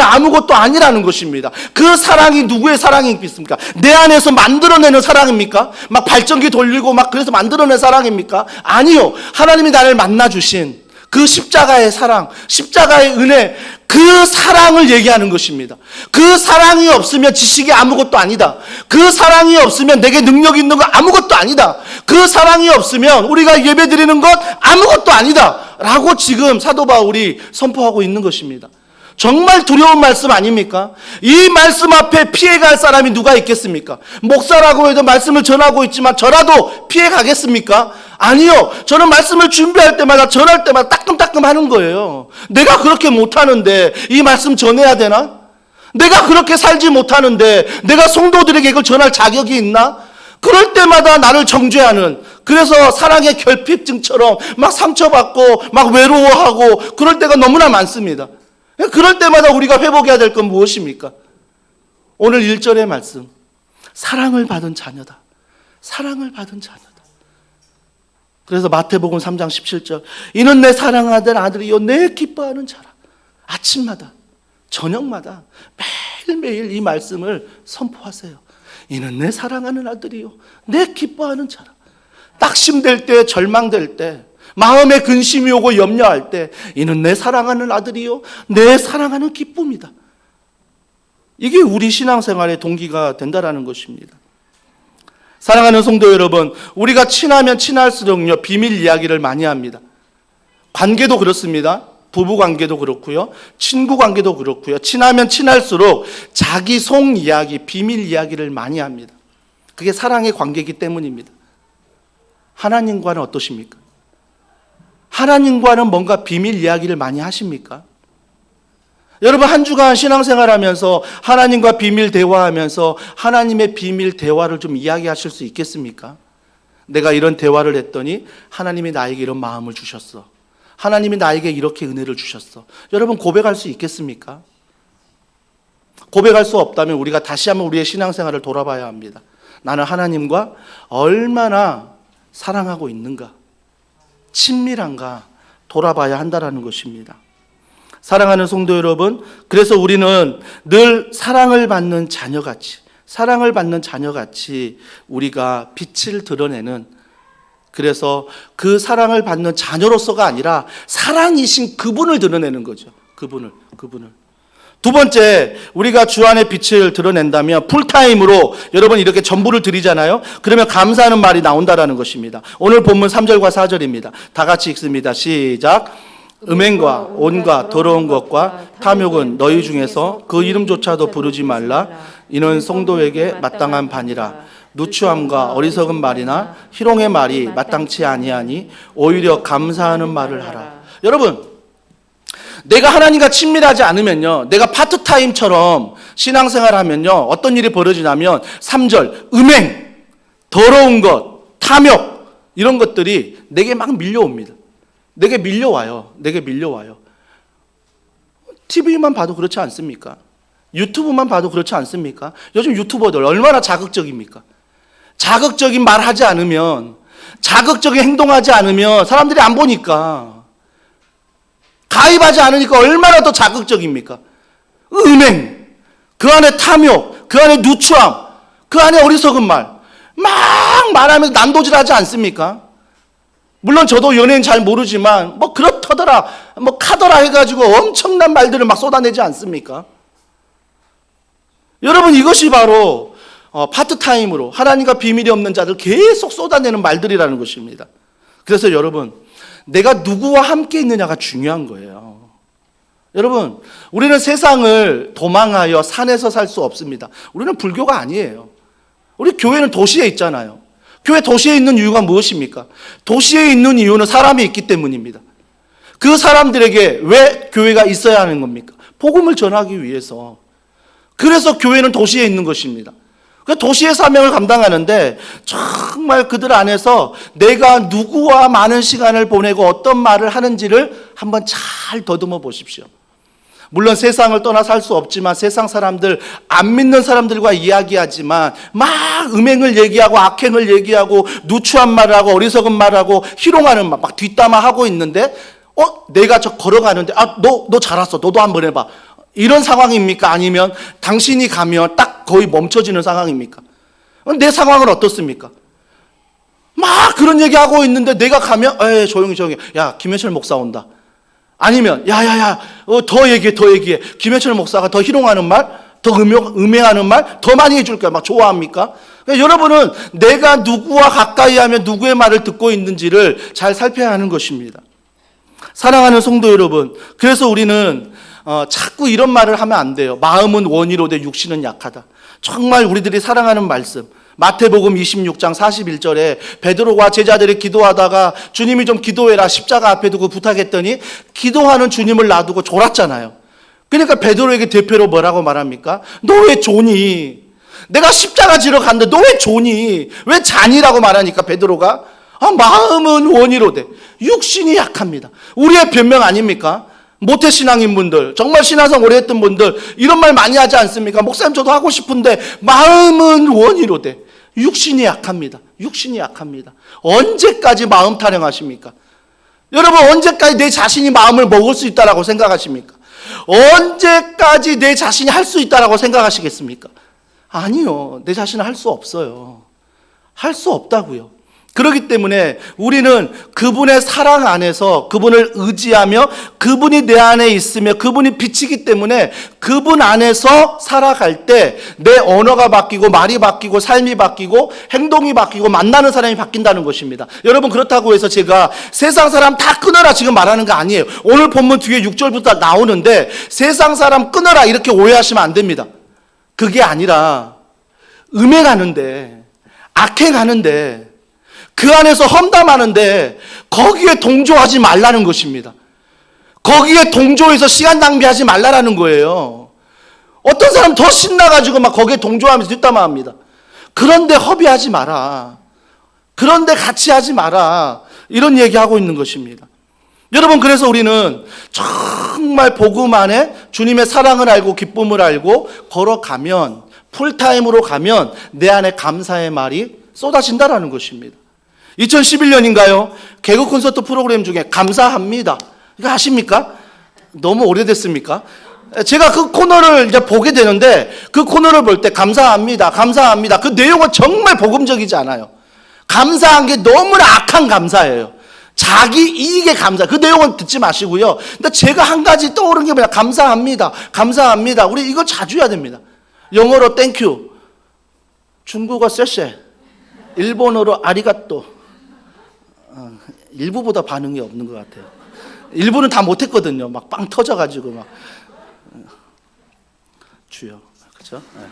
아무것도 아니라는 것입니다. 그 사랑이 누구의 사랑입니까? 내 안에서 만들어내는 사랑입니까? 막 발전기 돌리고 막 그래서 만들어낸 사랑입니까? 아니요. 하나님이 나를 만나주신 그 십자가의 사랑, 십자가의 은혜, 그 사랑을 얘기하는 것입니다. 그 사랑이 없으면 지식이 아무것도 아니다. 그 사랑이 없으면 내게 능력 있는 거 아무것도 아니다. 그 사랑이 없으면 우리가 예배 드리는 것 아무것도 아니다. 라고 지금 사도 바울이 선포하고 있는 것입니다. 정말 두려운 말씀 아닙니까? 이 말씀 앞에 피해갈 사람이 누가 있겠습니까? 목사라고 해도 말씀을 전하고 있지만 저라도 피해가겠습니까? 아니요. 저는 말씀을 준비할 때마다 전할 때마다 따끔따끔 하는 거예요. 내가 그렇게 못하는데 이 말씀 전해야 되나? 내가 그렇게 살지 못하는데 내가 성도들에게 이걸 전할 자격이 있나? 그럴 때마다 나를 정죄하는, 그래서 사랑의 결핍증처럼 막 상처받고 막 외로워하고 그럴 때가 너무나 많습니다. 그럴 때마다 우리가 회복해야 될 건 무엇입니까? 오늘 1절의 말씀. 사랑을 받은 자녀다. 사랑을 받은 자녀다. 그래서 마태복음 3장 17절. 이는 내 사랑하는 아들이요 내 기뻐하는 자라. 아침마다 저녁마다 매일매일 이 말씀을 선포하세요. 이는 내 사랑하는 아들이요 내 기뻐하는 자라. 낙심될 때, 절망될 때, 마음에 근심이 오고 염려할 때 이는 내 사랑하는 아들이요 내 사랑하는 기쁨이다. 이게 우리 신앙생활의 동기가 된다라는 것입니다. 사랑하는 성도 여러분, 우리가 친하면 친할수록요 비밀 이야기를 많이 합니다. 관계도 그렇습니다. 부부 관계도 그렇고요, 친구 관계도 그렇고요. 친하면 친할수록 자기 속 이야기, 비밀 이야기를 많이 합니다. 그게 사랑의 관계이기 때문입니다. 하나님과는 어떠십니까? 하나님과는 뭔가 비밀 이야기를 많이 하십니까? 여러분, 한 주간 신앙생활하면서 하나님과 비밀 대화하면서 하나님의 비밀 대화를 좀 이야기하실 수 있겠습니까? 내가 이런 대화를 했더니 하나님이 나에게 이런 마음을 주셨어. 하나님이 나에게 이렇게 은혜를 주셨어. 여러분, 고백할 수 있겠습니까? 고백할 수 없다면 우리가 다시 한번 우리의 신앙생활을 돌아봐야 합니다. 나는 하나님과 얼마나 사랑하고 있는가, 친밀한가 돌아봐야 한다는 것입니다. 사랑하는 성도 여러분, 그래서 우리는 늘 사랑을 받는 자녀같이 우리가 빛을 드러내는, 그래서 그 사랑을 받는 자녀로서가 아니라 사랑이신 그분을 드러내는 거죠. 그분을. 두 번째, 우리가 주 안의 빛을 드러낸다면 풀타임으로 여러분 이렇게 전부를 드리잖아요. 그러면 감사하는 말이 나온다라는 것입니다. 오늘 본문 3절과 4절입니다. 다 같이 읽습니다. 시작. 음행과 온갖 더러운 것과 탐욕은 너희 중에서 그 이름조차도 부르지 말라. 이는 성도에게 마땅한 반이라. 누추함과 어리석은 말이나 희롱의 말이 마땅치 아니하니 오히려 감사하는 말을 하라. 여러분, 내가 하나님과 친밀하지 않으면요, 내가 파트타임처럼 신앙생활하면요, 어떤 일이 벌어지냐면 3절, 음행, 더러운 것, 탐욕, 이런 것들이 내게 막 밀려옵니다. 내게 밀려와요. TV만 봐도 그렇지 않습니까? 유튜브만 봐도 그렇지 않습니까? 요즘 유튜버들 얼마나 자극적입니까? 자극적인 말 하지 않으면, 자극적인 행동하지 않으면 사람들이 안 보니까, 가입하지 않으니까 얼마나 더 자극적입니까? 음행, 그 안에 탐욕, 그 안에 누추함, 그 안에 어리석은 말, 막 말하면서 난도질하지 않습니까? 물론 저도 연예인 잘 모르지만 뭐 그렇더라, 뭐 카더라 해가지고 엄청난 말들을 막 쏟아내지 않습니까? 여러분, 이것이 바로 파트타임으로 하나님과 비밀이 없는 자들 계속 쏟아내는 말들이라는 것입니다. 그래서 여러분, 내가 누구와 함께 있느냐가 중요한 거예요. 여러분, 우리는 세상을 도망하여 산에서 살 수 없습니다. 우리는 불교가 아니에요. 우리 교회는 도시에 있잖아요. 교회 도시에 있는 이유가 무엇입니까? 도시에 있는 이유는 사람이 있기 때문입니다. 그 사람들에게 왜 교회가 있어야 하는 겁니까? 복음을 전하기 위해서. 그래서 교회는 도시에 있는 것입니다. 그 도시의 사명을 감당하는데 정말 그들 안에서 내가 누구와 많은 시간을 보내고 어떤 말을 하는지를 한번 잘 더듬어 보십시오. 물론 세상을 떠나 살 수 없지만 세상 사람들, 안 믿는 사람들과 이야기하지만 막 음행을 얘기하고 악행을 얘기하고 누추한 말을 하고 어리석은 말을 하고 희롱하는 말, 막 뒷담화하고 있는데 내가 저 걸어가는데 너 잘 왔어, 너도 한번 해봐, 이런 상황입니까? 아니면 당신이 가면 딱 거의 멈춰지는 상황입니까? 내 상황은 어떻습니까? 막 그런 얘기하고 있는데 내가 가면 조용히 야, 김현철 목사 온다. 아니면 야야야 더 얘기해. 김현철 목사가 더 희롱하는 말, 더 음해하는 말 더 많이 해줄 거야. 막 좋아합니까? 그러니까 여러분은 내가 누구와 가까이 하면 누구의 말을 듣고 있는지를 잘 살펴야 하는 것입니다. 사랑하는 성도 여러분, 그래서 우리는 자꾸 이런 말을 하면 안 돼요. 마음은 원이로되 육신은 약하다. 정말 우리들이 사랑하는 말씀, 마태복음 26장 41절에 베드로가 제자들이 기도하다가 주님이 좀 기도해라 십자가 앞에 두고 부탁했더니 기도하는 주님을 놔두고 졸았잖아요. 그러니까 베드로에게 대표로 뭐라고 말합니까? 너 왜 조니? 내가 십자가 지러 갔는데 너 왜 조니? 왜 잔이라고 말하니까 베드로가 마음은 원이로되 육신이 약합니다. 우리의 변명 아닙니까? 모태신앙인 분들, 정말 신앙생 오래 했던 분들 이런 말 많이 하지 않습니까? 목사님 저도 하고 싶은데 마음은 원이로되 육신이 약합니다. 언제까지 마음 타령하십니까? 여러분, 언제까지 내 자신이 마음을 먹을 수 있다라고 생각하십니까? 언제까지 내 자신이 할 수 있다라고 생각하시겠습니까? 아니요, 내 자신은 할 수 없어요. 할 수 없다고요. 그렇기 때문에 우리는 그분의 사랑 안에서 그분을 의지하며 그분이 내 안에 있으며 그분이 빛이기 때문에 그분 안에서 살아갈 때 내 언어가 바뀌고 말이 바뀌고 삶이 바뀌고 행동이 바뀌고 만나는 사람이 바뀐다는 것입니다. 여러분, 그렇다고 해서 제가 세상 사람 다 끊어라 지금 말하는 거 아니에요. 오늘 본문 뒤에 6절부터 나오는데 세상 사람 끊어라 이렇게 오해하시면 안 됩니다. 그게 아니라 음행하는데 악행하는데 그 안에서 험담하는데 거기에 동조하지 말라는 것입니다. 거기에 동조해서 시간 낭비하지 말라는 거예요. 어떤 사람 더 신나가지고 막 거기에 동조하면서 뒷담화합니다. 그런데 허비하지 마라. 그런데 같이 하지 마라. 이런 얘기하고 있는 것입니다. 여러분, 그래서 우리는 정말 복음 안에 주님의 사랑을 알고 기쁨을 알고 걸어가면, 풀타임으로 가면 내 안에 감사의 말이 쏟아진다라는 것입니다. 2011년인가요? 개그 콘서트 프로그램 중에 감사합니다. 이거 아십니까? 너무 오래됐습니까? 제가 그 코너를 이제 보게 되는데 그 코너를 볼 때 감사합니다. 감사합니다. 그 내용은 정말 복음적이지 않아요. 감사한 게 너무나 악한 감사예요. 자기 이익의 감사. 그 내용은 듣지 마시고요. 근데 제가 한 가지 떠오른 게 뭐냐? 감사합니다. 감사합니다. 우리 이거 자주 해야 됩니다. 영어로 땡큐. 중국어 쎄쎄. 일본어로 아리가또. 일부보다 반응이 없는 것 같아요. 일부는 다 못했거든요. 막 빵 터져가지고 막 주여, 그렇죠? 네.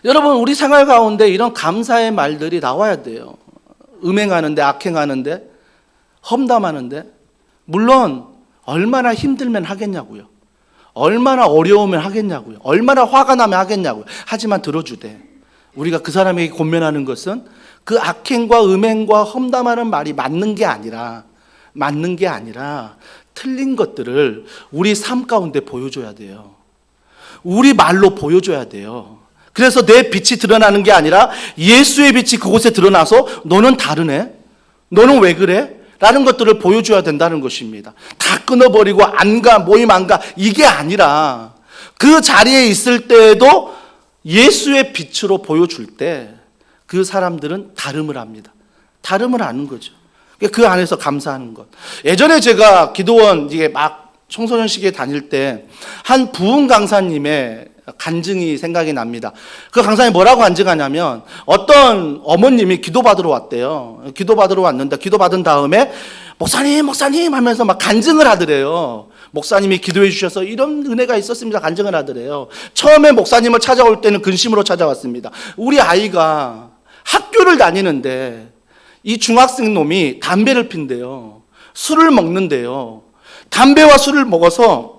여러분, 우리 생활 가운데 이런 감사의 말들이 나와야 돼요. 음행하는데, 악행하는데, 험담하는데, 물론 얼마나 힘들면 하겠냐고요. 얼마나 어려우면 하겠냐고요. 얼마나 화가 나면 하겠냐고요. 하지만 들어주되 우리가 그 사람에게 권면하는 것은 그 악행과 음행과 험담하는 말이 맞는 게 아니라 틀린 것들을 우리 삶 가운데 보여줘야 돼요. 우리 말로 보여줘야 돼요. 그래서 내 빛이 드러나는 게 아니라 예수의 빛이 그곳에 드러나서 너는 다르네? 너는 왜 그래? 라는 것들을 보여줘야 된다는 것입니다. 다 끊어버리고 안 가, 모임 안 가, 이게 아니라 그 자리에 있을 때에도 예수의 빛으로 보여줄 때 그 사람들은 다름을 합니다. 다름을 아는 거죠. 그 안에서 감사하는 것. 예전에 제가 기도원 이게 막 청소년 시기에 다닐 때 한 부흥 강사님의 간증이 생각이 납니다. 그 강사님이 뭐라고 간증하냐면 어떤 어머님이 기도받으러 왔대요. 기도받으러 왔는데 기도받은 다음에 목사님 하면서 막 간증을 하더래요. 목사님이 기도해 주셔서 이런 은혜가 있었습니다. 간증을 하더래요. 처음에 목사님을 찾아올 때는 근심으로 찾아왔습니다. 우리 아이가 학교를 다니는데 이 중학생 놈이 담배를 핀대요. 술을 먹는데요. 담배와 술을 먹어서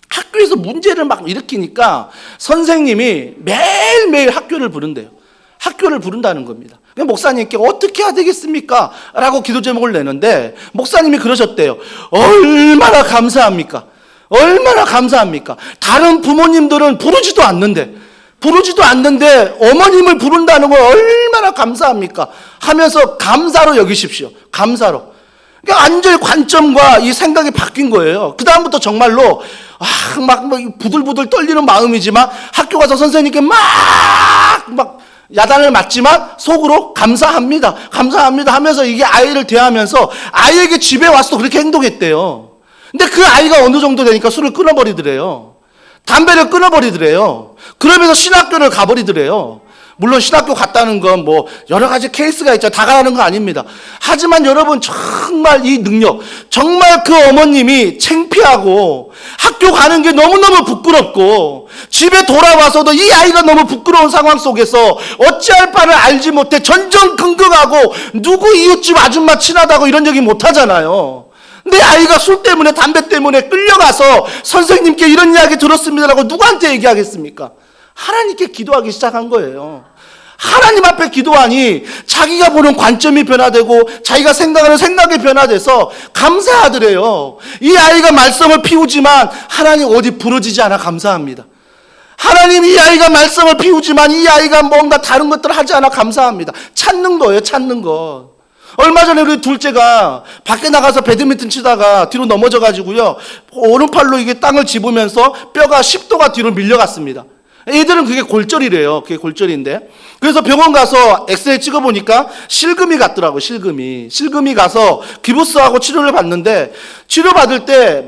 학교에서 문제를 막 일으키니까 선생님이 매일매일 학교를 부른대요. 학교를 부른다는 겁니다. 목사님께 어떻게 해야 되겠습니까? 라고 기도 제목을 내는데 목사님이 그러셨대요. 얼마나 감사합니까? 얼마나 감사합니까? 다른 부모님들은 부르지도 않는데 어머님을 부른다는 걸 얼마나 감사합니까? 하면서 감사로 여기십시오. 감사로. 그러니까 완전히 관점과 이 생각이 바뀐 거예요. 그 다음부터 정말로 막 부들부들 떨리는 마음이지만 학교 가서 선생님께 막 야단을 맞지만 속으로 감사합니다 하면서 이게 아이를 대하면서 아이에게 집에 와서도 그렇게 행동했대요. 근데 그 아이가 어느 정도 되니까 술을 끊어버리더래요. 담배를 끊어버리더래요. 그러면서 신학교를 가버리더래요. 물론 신학교 갔다는 건 뭐 여러 가지 케이스가 있죠. 다 가라는 거 아닙니다. 하지만 여러분 정말 이 능력, 정말 그 어머님이 창피하고 학교 가는 게 너무너무 부끄럽고 집에 돌아와서도 이 아이가 너무 부끄러운 상황 속에서 어찌할 바를 알지 못해 전전긍긍하고 누구 이웃집 아줌마 친하다고 이런 얘기 못 하잖아요. 내 아이가 술 때문에 담배 때문에 끌려가서 선생님께 이런 이야기 들었습니다라고 누구한테 얘기하겠습니까? 하나님께 기도하기 시작한 거예요. 하나님 앞에 기도하니 자기가 보는 관점이 변화되고 자기가 생각하는 생각이 변화돼서 감사하더래요. 이 아이가 말썽을 피우지만 하나님 어디 부러지지 않아 감사합니다. 하나님 이 아이가 말썽을 피우지만 이 아이가 뭔가 다른 것들을 하지 않아 감사합니다. 찾는 거예요. 찾는 것. 얼마 전에 우리 둘째가 밖에 나가서 배드민턴 치다가 뒤로 넘어져 가지고요. 오른팔로 이게 땅을 짚으면서 뼈가 10도가 뒤로 밀려갔습니다. 애들은 그게 골절이래요. 그게 골절인데. 그래서 병원 가서 엑스레이 찍어보니까 실금이 갔더라고요. 실금이 가서 기부스하고 치료를 받는데, 치료받을 때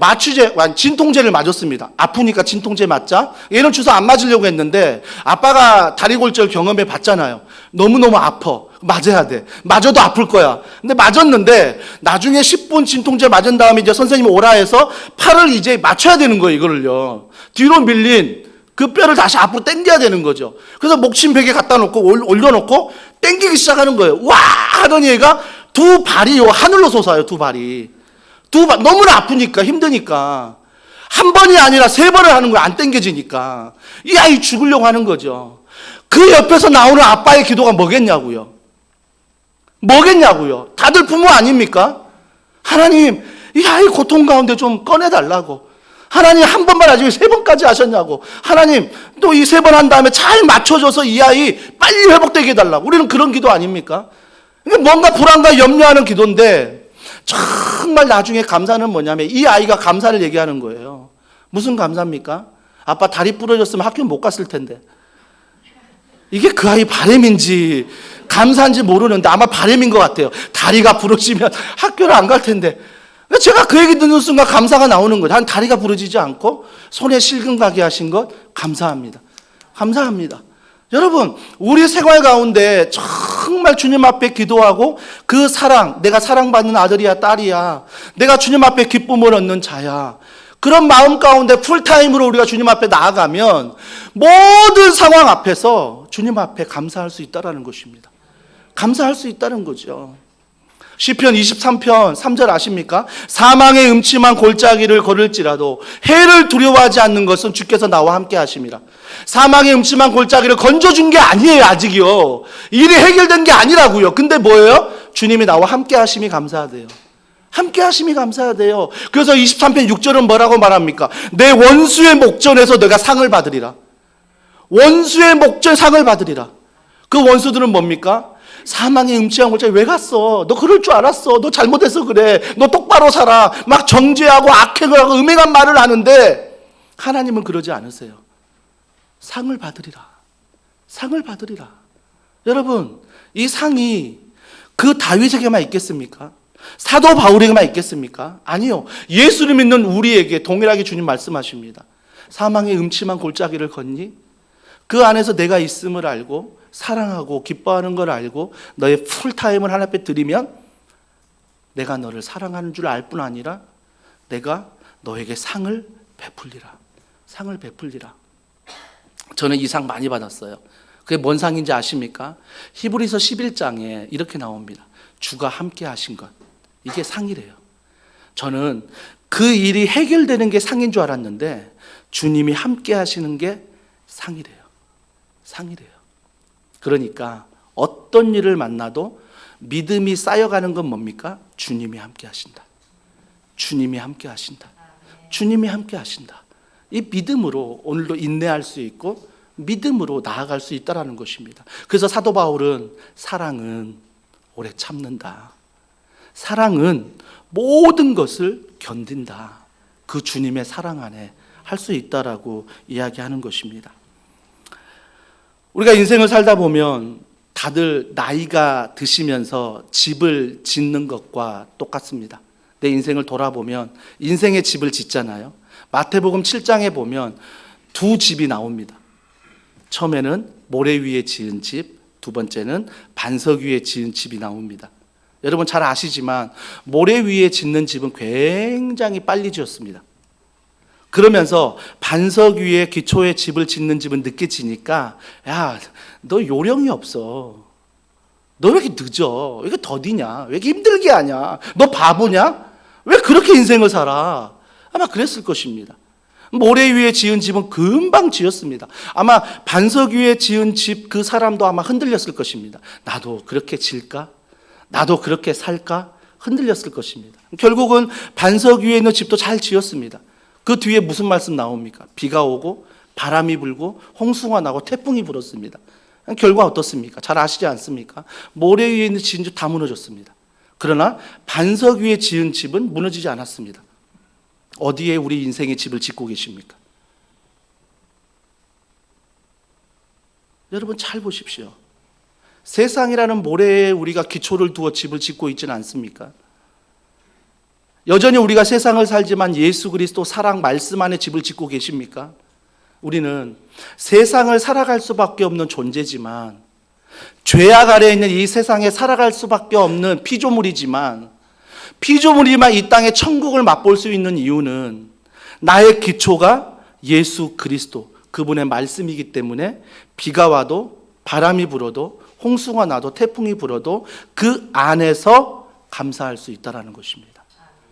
진통제를 맞았습니다. 아프니까 진통제 맞자. 얘는 주사 안 맞으려고 했는데 아빠가 다리 골절 경험해 봤잖아요. 너무너무 아파. 맞아야 돼. 맞아도 아플 거야. 근데 맞았는데 나중에 10분 진통제 맞은 다음에 이제 선생님이 오라 해서 팔을 이제 맞춰야 되는 거예요. 이거를요. 뒤로 밀린 그 뼈를 다시 앞으로 당겨야 되는 거죠. 그래서 목침 베개 갖다 놓고 올려놓고 당기기 시작하는 거예요. 와 하더니 얘가 두 발이요 하늘로 솟아요. 두 발이 너무나 아프니까 힘드니까 한 번이 아니라 세 번을 하는 거예요. 안 당겨지니까 이 아이 죽으려고 하는 거죠. 그 옆에서 나오는 아빠의 기도가 뭐겠냐고요. 다들 부모 아닙니까? 하나님 이 아이 고통 가운데 좀 꺼내달라고. 하나님 한 번만 하지 왜 세 번까지 하셨냐고. 하나님 또 이 세 번 한 다음에 잘 맞춰줘서 이 아이 빨리 회복되게 해달라고. 우리는 그런 기도 아닙니까? 뭔가 불안과 염려하는 기도인데 정말 나중에 감사는 뭐냐면 이 아이가 감사를 얘기하는 거예요. 무슨 감사입니까? 아빠 다리 부러졌으면 학교 못 갔을 텐데. 이게 그 아이 바람인지 감사인지 모르는데 아마 바람인 것 같아요. 다리가 부러지면 학교를 안 갈 텐데. 제가 그 얘기 듣는 순간 감사가 나오는 거예요. 난 다리가 부러지지 않고 손에 실금 가게 하신 것 감사합니다. 감사합니다. 여러분 우리 생활 가운데 정말 주님 앞에 기도하고 그 사랑, 내가 사랑받는 아들이야 딸이야, 내가 주님 앞에 기쁨을 얻는 자야, 그런 마음 가운데 풀타임으로 우리가 주님 앞에 나아가면 모든 상황 앞에서 주님 앞에 감사할 수 있다는 것입니다. 감사할 수 있다는 거죠. 시편 23편 3절 아십니까? 사망의 음침한 골짜기를 걸을지라도 해를 두려워하지 않는 것은 주께서 나와 함께 하심이라. 사망의 음침한 골짜기를 건져준 게 아니에요. 아직이요. 일이 해결된 게 아니라고요. 근데 뭐예요? 주님이 나와 함께 하심이 감사하대요. 함께 하심이 감사하대요. 그래서 23편 6절은 뭐라고 말합니까? 내 원수의 목전에서 내가 상을 받으리라. 원수의 목전 상을 받으리라. 그 원수들은 뭡니까? 사망의 음침한 골짜기 왜 갔어? 너 그럴 줄 알았어. 너 잘못해서 그래. 너 똑바로 살아. 막 정죄하고 악행을 하고 음행한 말을 하는데 하나님은 그러지 않으세요. 상을 받으리라. 상을 받으리라. 여러분 이 상이 그 다윗에게만 있겠습니까? 사도 바울에게만 있겠습니까? 아니요. 예수를 믿는 우리에게 동일하게 주님 말씀하십니다. 사망의 음침한 골짜기를 걷니? 그 안에서 내가 있음을 알고 사랑하고 기뻐하는 걸 알고 너의 풀타임을 하나 앞에 드리면 내가 너를 사랑하는 줄 알 뿐 아니라 내가 너에게 상을 베풀리라. 상을 베풀리라. 저는 이 상 많이 받았어요. 그게 뭔 상인지 아십니까? 히브리서 11장에 이렇게 나옵니다. 주가 함께 하신 것. 이게 상이래요. 저는 그 일이 해결되는 게 상인 줄 알았는데 주님이 함께 하시는 게 상이래요. 상이래요. 그러니까 어떤 일을 만나도 믿음이 쌓여가는 건 뭡니까? 주님이 함께 하신다. 주님이 함께 하신다. 주님이 함께 하신다. 이 믿음으로 오늘도 인내할 수 있고 믿음으로 나아갈 수 있다는 것입니다. 그래서 사도 바울은 사랑은 오래 참는다. 사랑은 모든 것을 견딘다. 그 주님의 사랑 안에 할 수 있다라고 이야기하는 것입니다. 우리가 인생을 살다 보면 다들 나이가 드시면서 집을 짓는 것과 똑같습니다. 내 인생을 돌아보면 인생의 집을 짓잖아요. 마태복음 7장에 보면 두 집이 나옵니다. 처음에는 모래 위에 지은 집, 두 번째는 반석 위에 지은 집이 나옵니다. 여러분 잘 아시지만 모래 위에 짓는 집은 굉장히 빨리 지었습니다. 그러면서 반석 위에 기초의 집을 짓는 집은 늦게 지니까 야, 너 요령이 없어. 너 왜 이렇게 늦어? 왜 이렇게 더디냐? 왜 이렇게 힘들게 하냐? 너 바보냐? 왜 그렇게 인생을 살아? 아마 그랬을 것입니다. 모래 위에 지은 집은 금방 지었습니다. 아마 반석 위에 지은 집 그 사람도 아마 흔들렸을 것입니다. 나도 그렇게 질까? 나도 그렇게 살까? 흔들렸을 것입니다. 결국은 반석 위에 있는 집도 잘 지었습니다. 그 뒤에 무슨 말씀 나옵니까? 비가 오고 바람이 불고 홍수가 나고 태풍이 불었습니다. 결과 어떻습니까? 잘 아시지 않습니까? 모래 위에 있는 지은 집 다 무너졌습니다. 그러나 반석 위에 지은 집은 무너지지 않았습니다. 어디에 우리 인생의 집을 짓고 계십니까? 여러분 잘 보십시오. 세상이라는 모래에 우리가 기초를 두어 집을 짓고 있지는 않습니까? 여전히 우리가 세상을 살지만 예수 그리스도 사랑 말씀 안에 집을 짓고 계십니까? 우리는 세상을 살아갈 수밖에 없는 존재지만, 죄악 아래에 있는 이 세상에 살아갈 수밖에 없는 피조물이지만 이 땅에 천국을 맛볼 수 있는 이유는 나의 기초가 예수 그리스도, 그분의 말씀이기 때문에 비가 와도 바람이 불어도 홍수가 나도 태풍이 불어도 그 안에서 감사할 수 있다는 것입니다.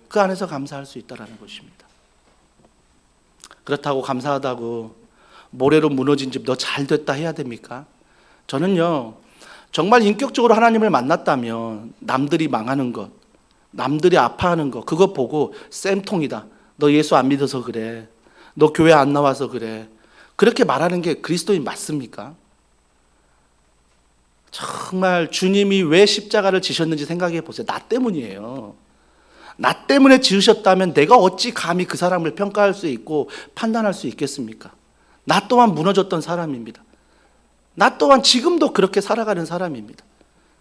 그 안에서 감사할 수 있다는 것입니다. 그렇다고 감사하다고 모래로 무너진 집 너 잘됐다 해야 됩니까? 저는요, 정말 인격적으로 하나님을 만났다면 남들이 망하는 것, 남들이 아파하는 것, 그거 보고 쌤통이다, 너 예수 안 믿어서 그래, 너 교회 안 나와서 그래, 그렇게 말하는 게 그리스도인 맞습니까? 정말 주님이 왜 십자가를 지셨는지 생각해 보세요. 나 때문이에요. 나 때문에 지으셨다면 내가 어찌 감히 그 사람을 평가할 수 있고 판단할 수 있겠습니까? 나 또한 무너졌던 사람입니다. 나 또한 지금도 그렇게 살아가는 사람입니다.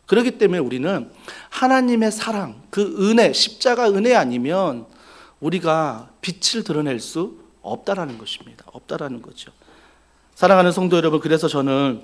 그렇기 때문에 우리는 하나님의 사랑, 그 은혜, 십자가 은혜 아니면 우리가 빛을 드러낼 수 없다라는 것입니다. 없다라는 거죠. 사랑하는 성도 여러분, 그래서 저는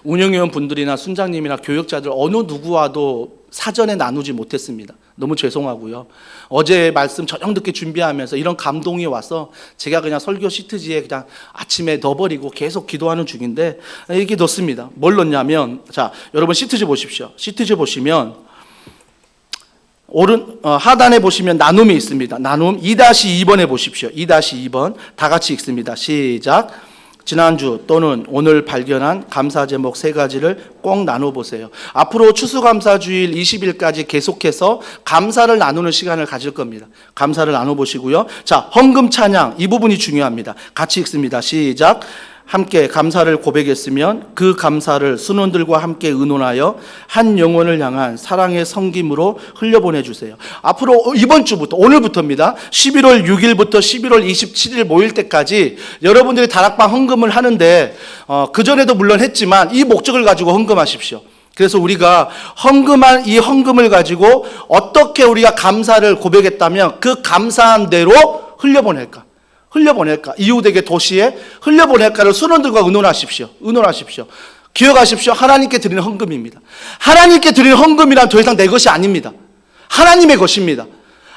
운영위원 분들이나 순장님이나 교역자들 어느 누구와도 사전에 나누지 못했습니다. 너무 죄송하고요. 어제 말씀 저녁 늦게 준비하면서 이런 감동이 와서 제가 그냥 설교 시트지에 그냥 아침에 넣어버리고 계속 기도하는 중인데, 이게 넣습니다. 뭘 넣냐면, 자, 여러분 시트지 보십시오. 시트지 보시면 하단에 보시면 나눔이 있습니다. 나눔 2-2번에 보십시오. 2-2번 다 같이 읽습니다. 시작. 지난주 또는 오늘 발견한 감사 제목 3가지를 꼭 나눠보세요. 앞으로 추수감사주일 20일까지 계속해서 감사를 나누는 시간을 가질 겁니다. 감사를 나눠보시고요. 자, 헌금 찬양, 이 부분이 중요합니다. 같이 읽습니다. 시작. 함께 감사를 고백했으면 그 감사를 순원들과 함께 의논하여 한 영혼을 향한 사랑의 성김으로 흘려보내주세요. 앞으로 이번 주부터, 오늘부터입니다. 11월 6일부터 11월 27일 모일 때까지 여러분들이 다락방 헌금을 하는데, 그전에도 물론 했지만 이 목적을 가지고 헌금하십시오. 그래서 우리가 헌금한 이 헌금을 가지고 어떻게 우리가 감사를 고백했다면 그 감사한 대로 흘려보낼까? 이웃에게 도시에 흘려보낼까를 순원들과 의논하십시오. 기억하십시오. 하나님께 드리는 헌금입니다. 하나님께 드리는 헌금이란 더 이상 내 것이 아닙니다. 하나님의 것입니다.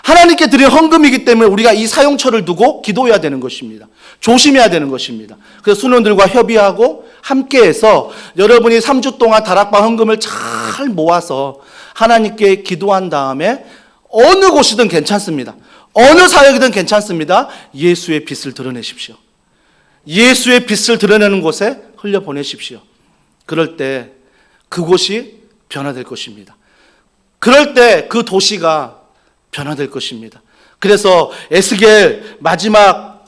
하나님께 드리는 헌금이기 때문에 우리가 이 사용처를 두고 기도해야 되는 것입니다. 조심해야 되는 것입니다. 그래서 순원들과 협의하고 함께해서 여러분이 3주 동안 다락방 헌금을 잘 모아서 하나님께 기도한 다음에 어느 곳이든 괜찮습니다. 어느 사역이든 괜찮습니다. 예수의 빛을 드러내십시오. 예수의 빛을 드러내는 곳에 흘려보내십시오. 그럴 때 그곳이 변화될 것입니다. 그럴 때 그 도시가 변화될 것입니다. 그래서 에스겔 마지막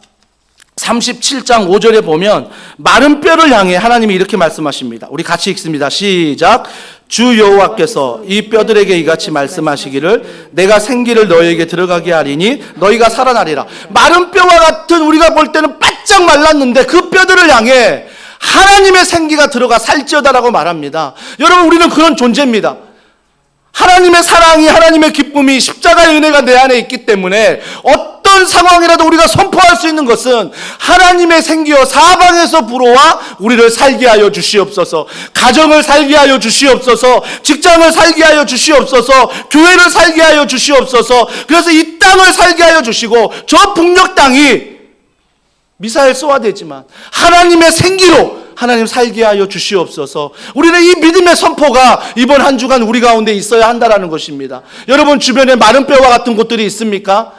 37장 5절에 보면 마른 뼈를 향해 하나님이 이렇게 말씀하십니다. 우리 같이 읽습니다. 시작. 주 여호와께서 이 뼈들에게 이같이 말씀하시기를 내가 생기를 너희에게 들어가게 하리니 너희가 살아나리라. 마른 뼈와 같은, 우리가 볼 때는 바짝 말랐는데 그 뼈들을 향해 하나님의 생기가 들어가 살찌어다라고 말합니다. 여러분, 우리는 그런 존재입니다. 하나님의 사랑이, 하나님의 기쁨이, 십자가의 은혜가 내 안에 있기 때문에 어떤 상황이라도 우리가 선포할 수 있는 것은 하나님의 생기여 사방에서 불어와 우리를 살게 하여 주시옵소서. 가정을 살게 하여 주시옵소서. 직장을 살게 하여 주시옵소서. 교회를 살게 하여 주시옵소서. 그래서 이 땅을 살게 하여 주시고, 저 북녘 땅이 미사일 쏘아대지만 하나님의 생기로 하나님 살게 하여 주시옵소서. 우리는 이 믿음의 선포가 이번 한 주간 우리 가운데 있어야 한다는 것입니다. 여러분 주변에 마른 뼈와 같은 곳들이 있습니까?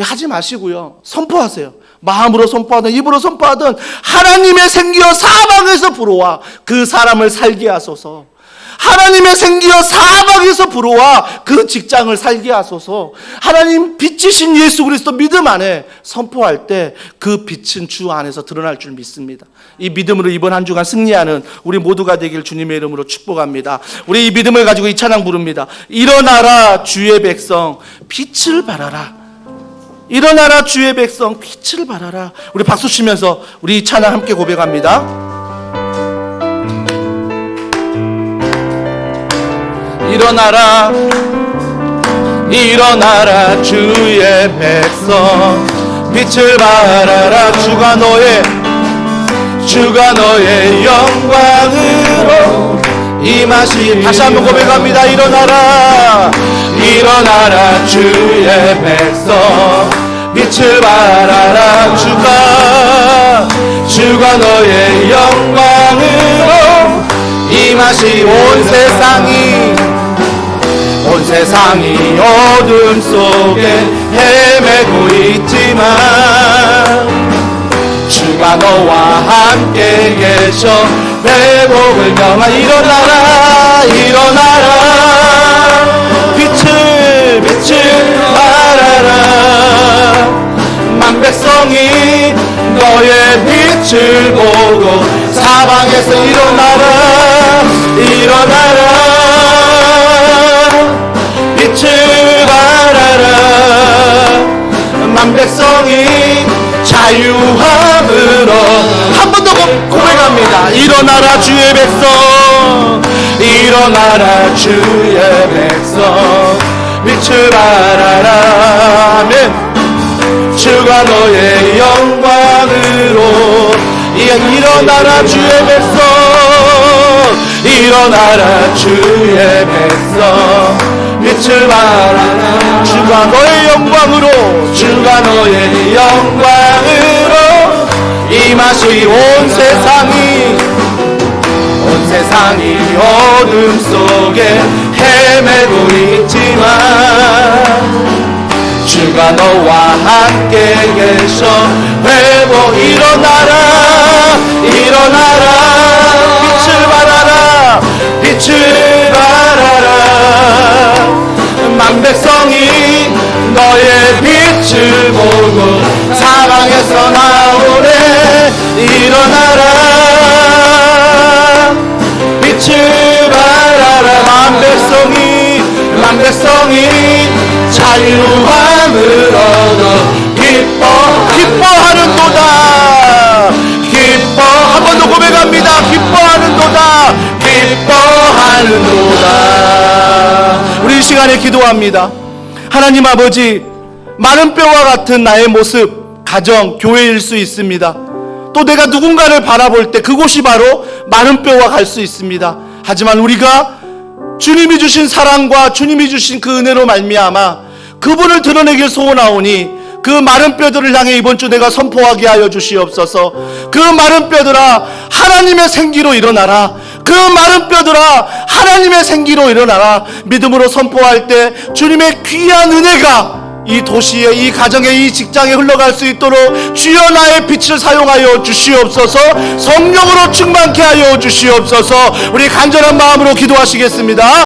하지 마시고요. 선포하세요. 마음으로 선포하든 입으로 선포하든 하나님의 생기여 사방에서 불어와 그 사람을 살게 하소서. 하나님의 생기여 사방에서 불어와 그 직장을 살게 하소서. 하나님 빛이신 예수 그리스도 믿음 안에 선포할 때 그 빛은 주 안에서 드러날 줄 믿습니다. 이 믿음으로 이번 한 주간 승리하는 우리 모두가 되길 주님의 이름으로 축복합니다. 우리 이 믿음을 가지고 이 찬양 부릅니다. 일어나라 주의 백성 빛을 발하라. 일어나라 주의 백성 빛을 발하라. 우리 박수 치면서 우리 찬양 함께 고백합니다. 일어나라 일어나라 주의 백성 빛을 발하라. 주가 너의 영광으로 임하시. 다시 한번 고백합니다. 일어나라 주의 백성 빛을 발하라. 주가 너의 영광으로 임하시. 온 세상이 어둠 속에 헤매고 있지만 주가 너와 함께 계셔 회복을 명하. 일어나라 빛을 발하라. 만백성이 너의 빛을 보고 사방에서 일어나라 빛을 발하라. 만백성이 자유함을 얻어. 한 번 더 고백합니다. 일어나라 주의 백성 일어나라 주의 백성 빛을 발하라. 아멘. 주가 너의 영광으로. 일어나라 주의 백성 일어나라 주의 백성 빛을 발하라. 주가 너의 영광으로 임하시. 온 세상이 어둠 속에 헤매고 있지만 주가 너와 함께 계셔 회복. 일어나라 빛을 발하라. 만백성이 너의 빛을 보고 사방에서 나오네. 일어나라 빛을 발하라. 만백성이 자유함을 얻어 기뻐하는도다. 한 번 더 고백합니다. 기뻐하는도다. 우리 이 시간에 기도합니다. 하나님 아버지, 마른 뼈와 같은 나의 모습, 가정, 교회일 수 있습니다. 또 내가 누군가를 바라볼 때 그곳이 바로 마른 뼈와 갈 수 있습니다. 하지만 우리가 주님이 주신 사랑과 주님이 주신 그 은혜로 말미암아 그분을 드러내길 소원하오니 그 마른 뼈들을 향해 이번 주 내가 선포하게 하여 주시옵소서. 그 마른 뼈들아 하나님의 생기로 일어나라. 그 마른 뼈들아 하나님의 생기로 일어나라. 믿음으로 선포할 때 주님의 귀한 은혜가 이 도시에, 이 가정에, 이 직장에 흘러갈 수 있도록 주여 나의 빛을 사용하여 주시옵소서. 성령으로 충만케 하여 주시옵소서. 우리 간절한 마음으로 기도하시겠습니다.